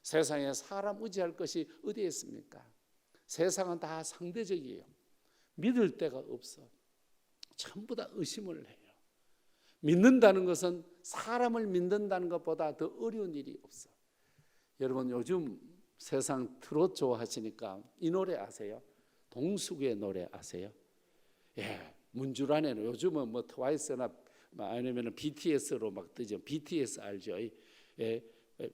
세상에 사람 의지할 것이 어디에 있습니까? 세상은 다 상대적이에요. 믿을 데가 없어. 전부 다 의심을 해요. 믿는다는 것은 사람을 믿는다는 것보다 더 어려운 일이 없어. 여러분 요즘 세상 트롯 좋아하시니까 이 노래 아세요? 동숙의 노래 아세요? 예, 문주란에는 요즘은 뭐 트와이스나 아니면 BTS로 막 뜨죠. BTS 알죠? 예,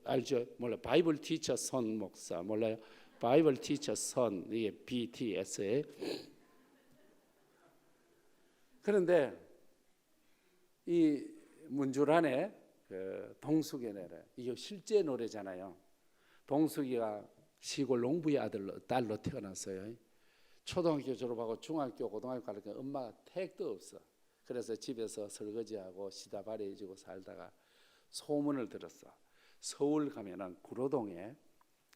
알죠? 몰라. 바이블 티처 선 목사 몰라요? 바이블 티처 선 이게 BTS에. 그런데 이 문주란의 그 동숙의 노래 이게 실제 노래잖아요. 동숙이가 시골 농부의 딸로 태어났어요. 초등학교 졸업하고 중학교 고등학교 가니까 엄마가 택도 없어. 그래서 집에서 설거지하고 시다발이 해주고 살다가 소문을 들었어. 서울 가면은 구로동에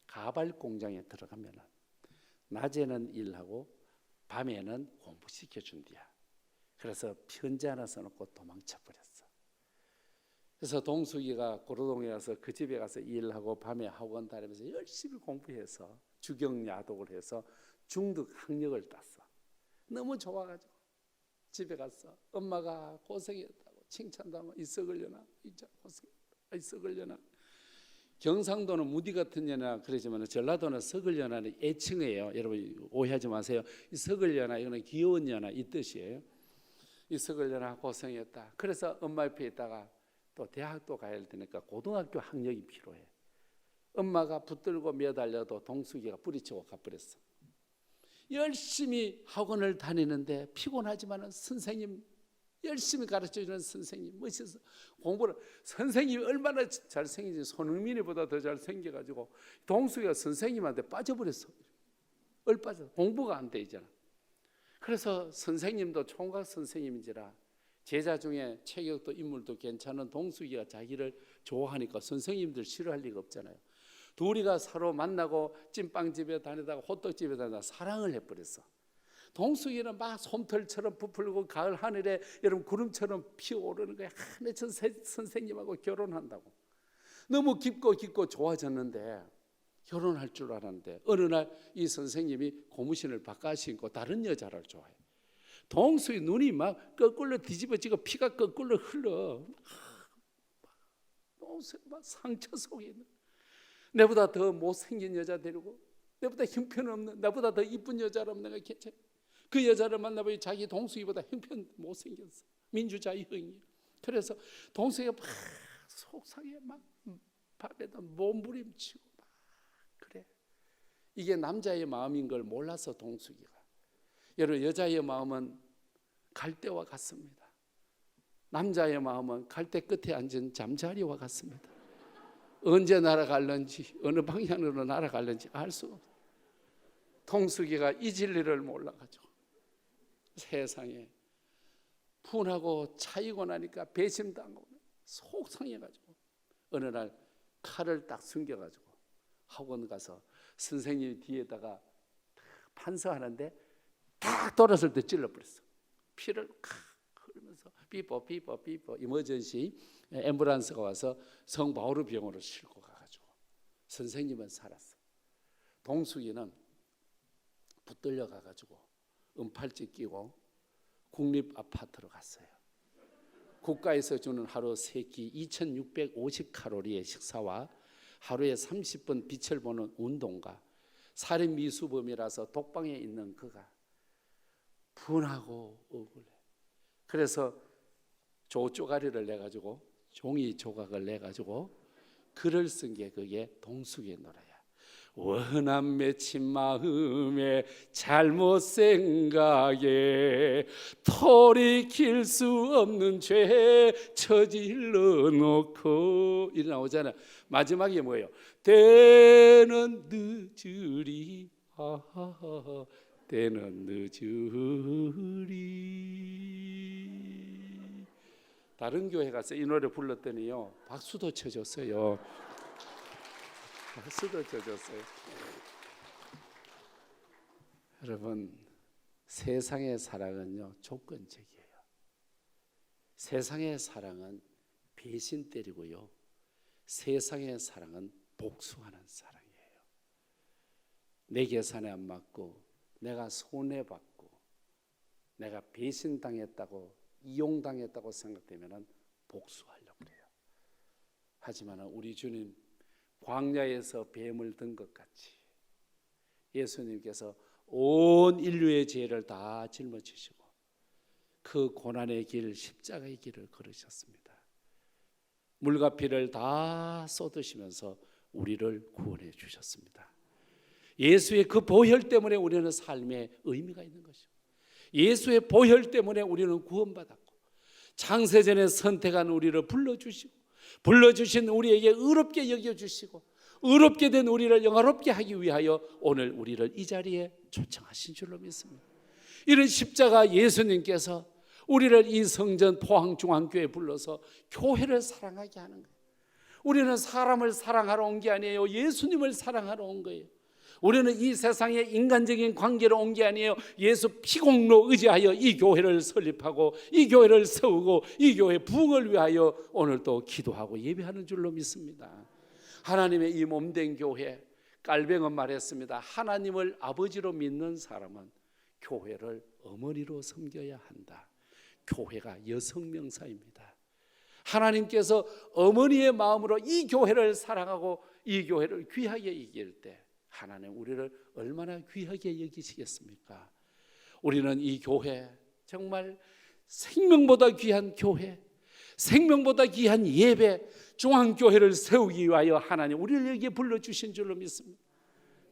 가발 공장에 들어가면은 낮에는 일하고 밤에는 공부시켜 준디야. 그래서 편지 하나 써놓고 도망쳐 버렸어. 그래서 동숙이가 고로동에 가서 그 집에 가서 일하고 밤에 학원 다니면서 열심히 공부해서 주경야독을 해서 중등 학력을 땄어. 너무 좋아가지고 집에 갔어. 엄마가 고생했다고 칭찬도 하고 있어걸려나 이자 고생했다 있어걸려나. 경상도는 무디 같은 년아 그러지만 전라도는 서글려나는 애칭이에요. 여러분 오해하지 마세요. 이 서글려나 이거는 귀여운 년아 이 뜻이에요. 이 서글려나 고생했다. 그래서 엄마 옆에 있다가 또 대학도 가야 되니까 고등학교 학력이 필요해. 엄마가 붙들고 매달려도 동숙이가 뿌리치고 가버렸어. 열심히 학원을 다니는데 피곤하지만 선생님 열심히 가르쳐주는 선생님 멋있어. 공부를 선생님이 얼마나 잘생긴지 손흥민이보다 더 잘생겨가지고 동숙이가 선생님한테 빠져버렸어. 얼빠져 공부가 안 돼 있잖아. 그래서 선생님도 총각 선생님인지라 제자 중에 체격도 인물도 괜찮은 동숙이가 자기를 좋아하니까 선생님들 싫어할 리가 없잖아요. 둘이가 서로 만나고 찐빵집에 다니다가 호떡집에 다니다가 사랑을 해버렸어. 동숙이는 막 솜털처럼 부풀고 가을 하늘에 여러분 구름처럼 피어오르는 거야. 하늘천 선생님하고 결혼한다고. 너무 깊고 좋아졌는데 결혼할 줄 알았는데 어느 날 이 선생님이 고무신을 바꿔 신고 다른 여자를 좋아해. 동숙이 눈이 막 거꾸로 뒤집어지고 피가 거꾸로 흘러. 동숙이 막 상처 속에 있는. 내보다 더 못생긴 여자 데리고 내보다 형편없는 나보다 더 이쁜 여자라면 내가 괜찮아. 그 여자를 만나보니 자기 동숙이보다 형편 못생겼어. 민주자유형이야. 그래서 동숙이가 막 속상해 막 밤에도 몸부림치고 막 그래. 이게 남자의 마음인 걸 몰라서 동숙이가. 여러분 여자의 마음은 갈대와 같습니다. 남자의 마음은 갈대 끝에 앉은 잠자리와 같습니다. 언제 날아갈는지 어느 방향으로 날아갈는지 알 수 없어요. 동숙이가 이 진리를 몰라가지고 세상에 분하고 차이고 나니까 배신당하고 속상해가지고 어느 날 칼을 딱 숨겨가지고 학원 가서 선생님 뒤에다가 판서하는데 딱 돌았을 때 찔러버렸어. 피를 흘리면서 삐뽀 이머전시 앰뷸런스가 와서 성바오르 병원으로 싣고 가가지고 선생님은 살았어. 동숙이는 붙들려 가가지고 은팔찌 끼고 국립 아파트로 갔어요. 국가에서 주는 하루 3끼 2650칼로리의 식사와 하루에 30분 빛을 보는 운동과 살인 미수범이라서 독방에 있는 그가 분하고 억울해. 그래서 조쪼가리를 내가지고 종이 조각을 내가지고 글을 쓴 게 그게 동숙의 노래야. 원한 맺힌 마음에 잘못 생각에 돌이킬 수 없는 죄 저질러 놓고 이래 나오잖아요. 마지막에 뭐예요? 때는 늦으리 때는 늦으리. 다른 교회 가서 이 노래 불렀더니요 박수도 쳐줬어요. 박수도 쳐줬어요. 여러분, 세상의 사랑은요 조건적이에요. 세상의 사랑은 배신 때리고요, 세상의 사랑은 복수하는 사랑이에요. 내 계산에 안 맞고 내가 손해받고 내가 배신당했다고 이용당했다고 생각되면 복수하려고 해요. 하지만 우리 주님 광야에서 뱀을 든 것 같이 예수님께서 온 인류의 죄를 다 짊어지시고 그 고난의 길, 십자가의 길을 걸으셨습니다. 물과 피를 다 쏟으시면서 우리를 구원해 주셨습니다. 예수의 그 보혈 때문에 우리는 삶에 의미가 있는 것이고, 예수의 보혈 때문에 우리는 구원받았고, 창세전에 선택한 우리를 불러주시고, 불러주신 우리에게 의롭게 여겨주시고, 의롭게 된 우리를 영화롭게 하기 위하여 오늘 우리를 이 자리에 초청하신 줄로 믿습니다. 이런 십자가 예수님께서 우리를 이 성전 포항중앙교회에 불러서 교회를 사랑하게 하는 거예요. 우리는 사람을 사랑하러 온 게 아니에요. 예수님을 사랑하러 온 거예요. 우리는 이 세상에 인간적인 관계로 온 게 아니에요. 예수 피공로 의지하여 이 교회를 설립하고 이 교회를 세우고 이 교회 부흥을 위하여 오늘 또 기도하고 예배하는 줄로 믿습니다. 하나님의 이 몸된 교회, 깔뱅은 말했습니다. 하나님을 아버지로 믿는 사람은 교회를 어머니로 섬겨야 한다. 교회가 여성 명사입니다. 하나님께서 어머니의 마음으로 이 교회를 사랑하고 이 교회를 귀하게 여길 때 하나님 우리를 얼마나 귀하게 여기시겠습니까? 우리는 이 교회, 정말 생명보다 귀한 교회, 생명보다 귀한 예배, 중앙교회를 세우기 위하여 하나님 우리를 여기에 불러주신 줄로 믿습니다.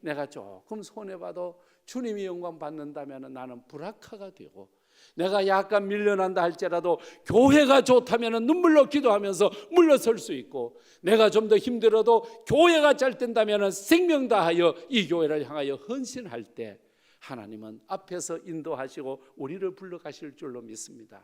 내가 조금 손해봐도 주님이 영광 받는다면 나는 불악화가 되고, 내가 약간 밀려난다 할지라도 교회가 좋다면 눈물로 기도하면서 물러설 수 있고, 내가 좀 더 힘들어도 교회가 잘 된다면 생명 다하여 이 교회를 향하여 헌신할 때 하나님은 앞에서 인도하시고 우리를 불러가실 줄로 믿습니다.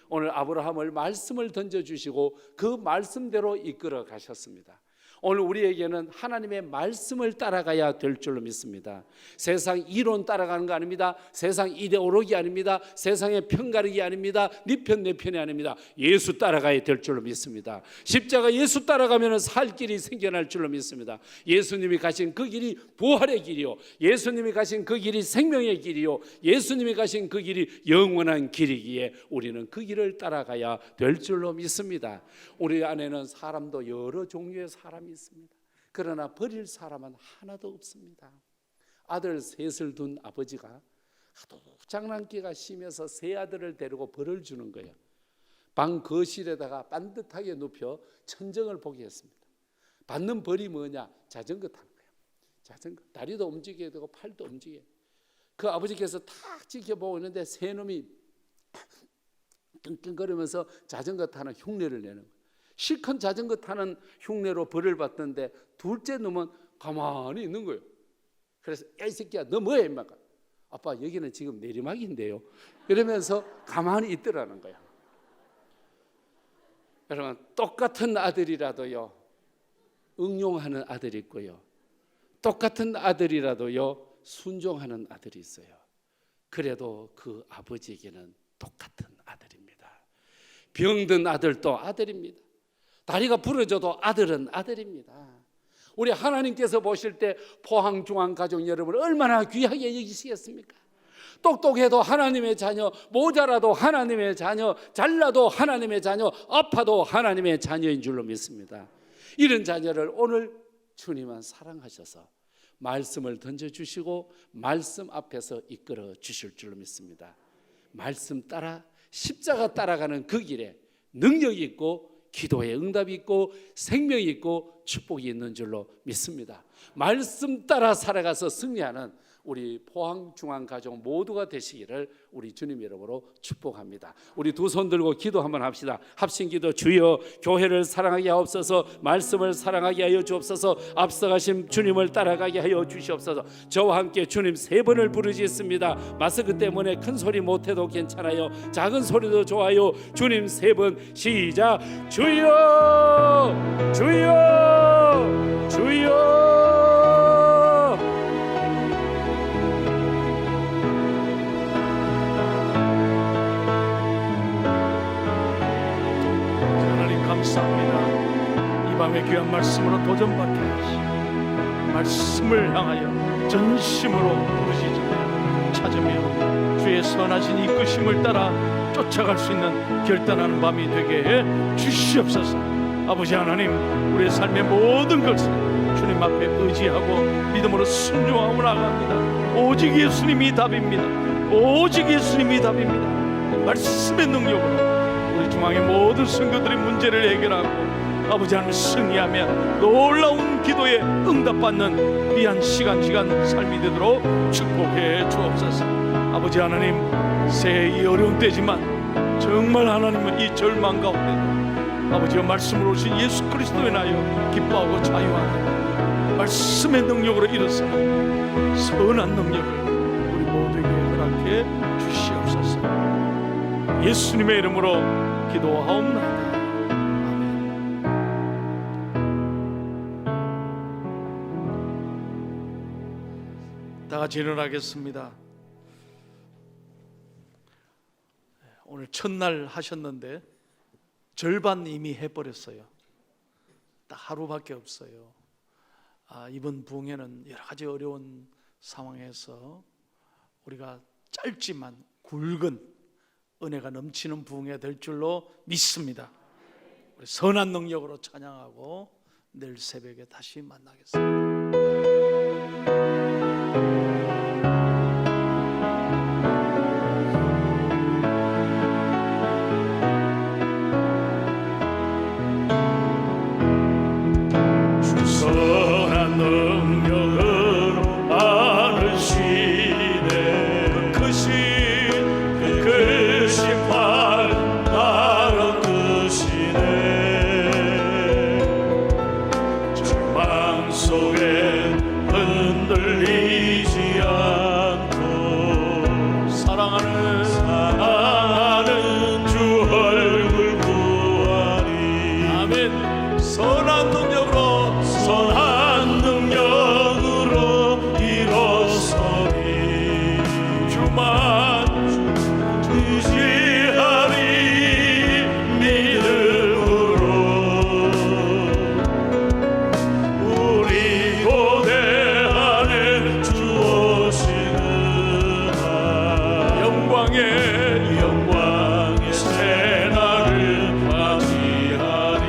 오늘 아브라함을 말씀을 던져주시고 그 말씀대로 이끌어 가셨습니다. 오늘 우리에게는 하나님의 말씀을 따라가야 될 줄로 믿습니다. 세상 이론 따라가는 거 아닙니다. 세상 이데올로기 아닙니다. 세상의 편가르기 아닙니다. 네 편 내 편이 아닙니다. 예수 따라가야 될 줄로 믿습니다. 십자가 예수 따라가면 살 길이 생겨날 줄로 믿습니다. 예수님이 가신 그 길이 부활의 길이요, 예수님이 가신 그 길이 생명의 길이요, 예수님이 가신 그 길이 영원한 길이기에 우리는 그 길을 따라가야 될 줄로 믿습니다. 우리 안에는 사람도 여러 종류의 사람이 있습니다. 그러나 버릴 사람은 하나도 없습니다. 아들 셋을 둔 아버지가 하도 장난기가 심해서 세 아들을 데리고 벌을 주는 거예요. 방 거실에다가 반듯하게 눕혀 천정을 보게 했습니다. 받는 벌이 뭐냐? 자전거 타는 거예요. 자전거, 다리도 움직여야 되고 팔도 움직여야 돼요. 그 아버지께서 탁 지켜보고 있는데 세 놈이 끙끙거리면서 자전거 타는 흉내를 내는 거예요. 실컷 자전거 타는 흉내로 벌을 받던데 둘째 놈은 가만히 있는 거예요. 그래서 야 이 새끼야 너 뭐해 임마. 아빠 여기는 지금 내리막인데요. 이러면서 가만히 있더라는 거야. 여러분, 똑같은 아들이라도요 응용하는 아들이 있고요, 똑같은 아들이라도요 순종하는 아들이 있어요. 그래도 그 아버지에게는 똑같은 아들입니다. 병든 아들도 아들입니다. 다리가 부러져도 아들은 아들입니다. 우리 하나님께서 보실 때 포항중앙 가족 여러분을 얼마나 귀하게 여기시겠습니까? 똑똑해도 하나님의 자녀, 모자라도 하나님의 자녀, 잘나도 하나님의 자녀, 아파도 하나님의 자녀인 줄로 믿습니다. 이런 자녀를 오늘 주님은 사랑하셔서 말씀을 던져주시고 말씀 앞에서 이끌어 주실 줄로 믿습니다. 말씀 따라 십자가 따라가는 그 길에 능력이 있고 기도에 응답이 있고 생명이 있고 축복이 있는 줄로 믿습니다. 말씀 따라 살아가서 승리하는 우리 포항중앙가족 모두가 되시기를 우리 주님 이름으로 축복합니다. 우리 두 손 들고 기도 한번 합시다. 합심기도. 주여, 교회를 사랑하게 하옵소서, 말씀을 사랑하게 하여 주옵소서, 앞서가신 주님을 따라가게 하여 주시옵소서. 저와 함께 주님 세 번을 부르짖습니다. 마스크 때문에 큰 소리 못해도 괜찮아요. 작은 소리도 좋아요. 주님 세 번 시작. 주여, 주여, 주여. 감사합니다. 이 밤에 귀한 말씀으로 도전받게 하시고 말씀을 향하여 전심으로 부르짖으며 찾으며 주의 선하신 이끄심을 따라 쫓아갈 수 있는 결단하는 밤이 되게 해 주시옵소서. 아버지 하나님, 우리의 삶의 모든 것을 주님 앞에 의지하고 믿음으로 순종하고 나갑니다. 오직 예수님이 답입니다. 오직 예수님이 답입니다. 말씀의 능력으로 우리 중앙의 모든 성도들의 문제를 해결하고 아버지 하나님 승리하며 놀라운 기도에 응답받는 귀한 시간 삶이 되도록 축복해 주옵소서. 아버지 하나님, 새해 어려운 때지만 정말 하나님은 이 절망 가운데도 아버지의 말씀으로 오신 예수 그리스도에 인하여 기뻐하고 자유하는 말씀의 능력으로 일어서는 선한 능력을 우리 모두에게 허락해 주시옵소서. 예수님의 이름으로 기도하옵나이다. 아멘. 다 같이 일어나겠습니다. 오늘 첫날 하셨는데 절반 이미 해버렸어요. 딱 하루밖에 없어요. 이번 부흥회는 여러 가지 어려운 상황에서 우리가 짧지만 굵은 은혜가 넘치는 부흥회 될 줄로 믿습니다. 우리 선한 능력으로 찬양하고 내일 새벽에 다시 만나겠습니다. 선한 능력으로 안으시네. 그 크신 팔 나를 드시네. 절망 속에 흔들리지 않고 사랑하는 주 얼굴 구하리. 아멘. 선한 능력으로 일어서리. 주만 의지하리. 믿음으로 우리 고대하는 주 오시는 날 영광의 새날을 맞이하리.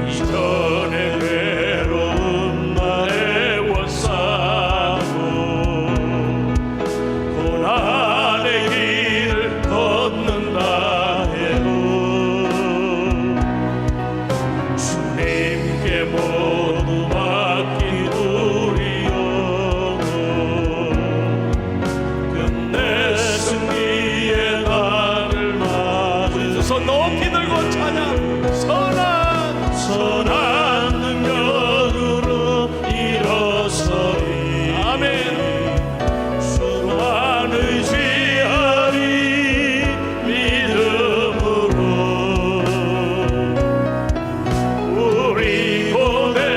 이전에 괴로운 나의 원사고 고난의 길을 걷는다 해도 주님께 모두 맡긴 우리 영혼 끝내 승리의 날을 맞으리. 손 높이 들고 찬양. 선한 능력으로 일어서리. 아멘. 주만 의지하리. 믿음으로 우리 고대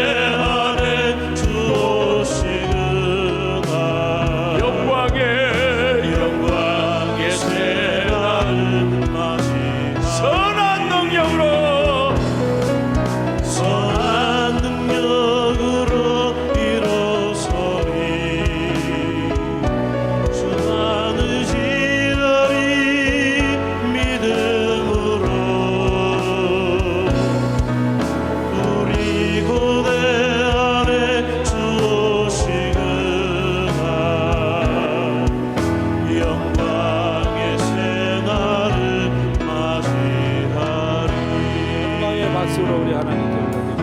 함께 박수로 우리 하나님께 올려드립니다.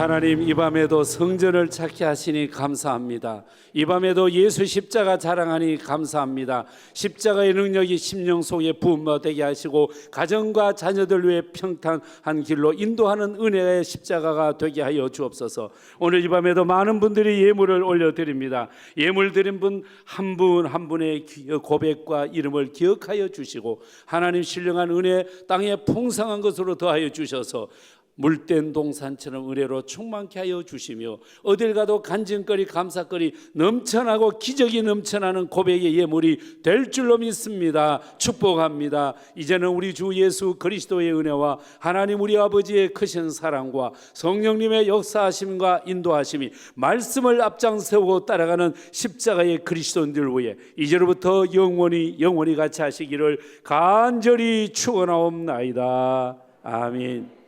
하나님, 이 밤에도 성전을 찾게 하시니 감사합니다. 이 밤에도 예수 십자가 자랑하니 감사합니다. 십자가의 능력이 심령 속에 부음되게 하시고 가정과 자녀들 위해 평탄한 길로 인도하는 은혜의 십자가가 되게 하여 주옵소서. 오늘 이 밤에도 많은 분들이 예물을 올려드립니다. 예물 드린 분 한 분 한 분의 고백과 이름을 기억하여 주시고 하나님 신령한 은혜 땅에 풍성한 것으로 더하여 주셔서 물된 동산처럼 은혜로 충만케 하여 주시며 어딜 가도 간증거리 감사거리 넘쳐나고 기적이 넘쳐나는 고백의 예물이 될 줄로 믿습니다. 축복합니다. 이제는 우리 주 예수 그리스도의 은혜와 하나님 우리 아버지의 크신 사랑과 성령님의 역사하심과 인도하심이 말씀을 앞장세우고 따라가는 십자가의 그리스도인들 위해 이제로부터 영원히 같이 하시기를 간절히 축원하옵나이다. 아멘.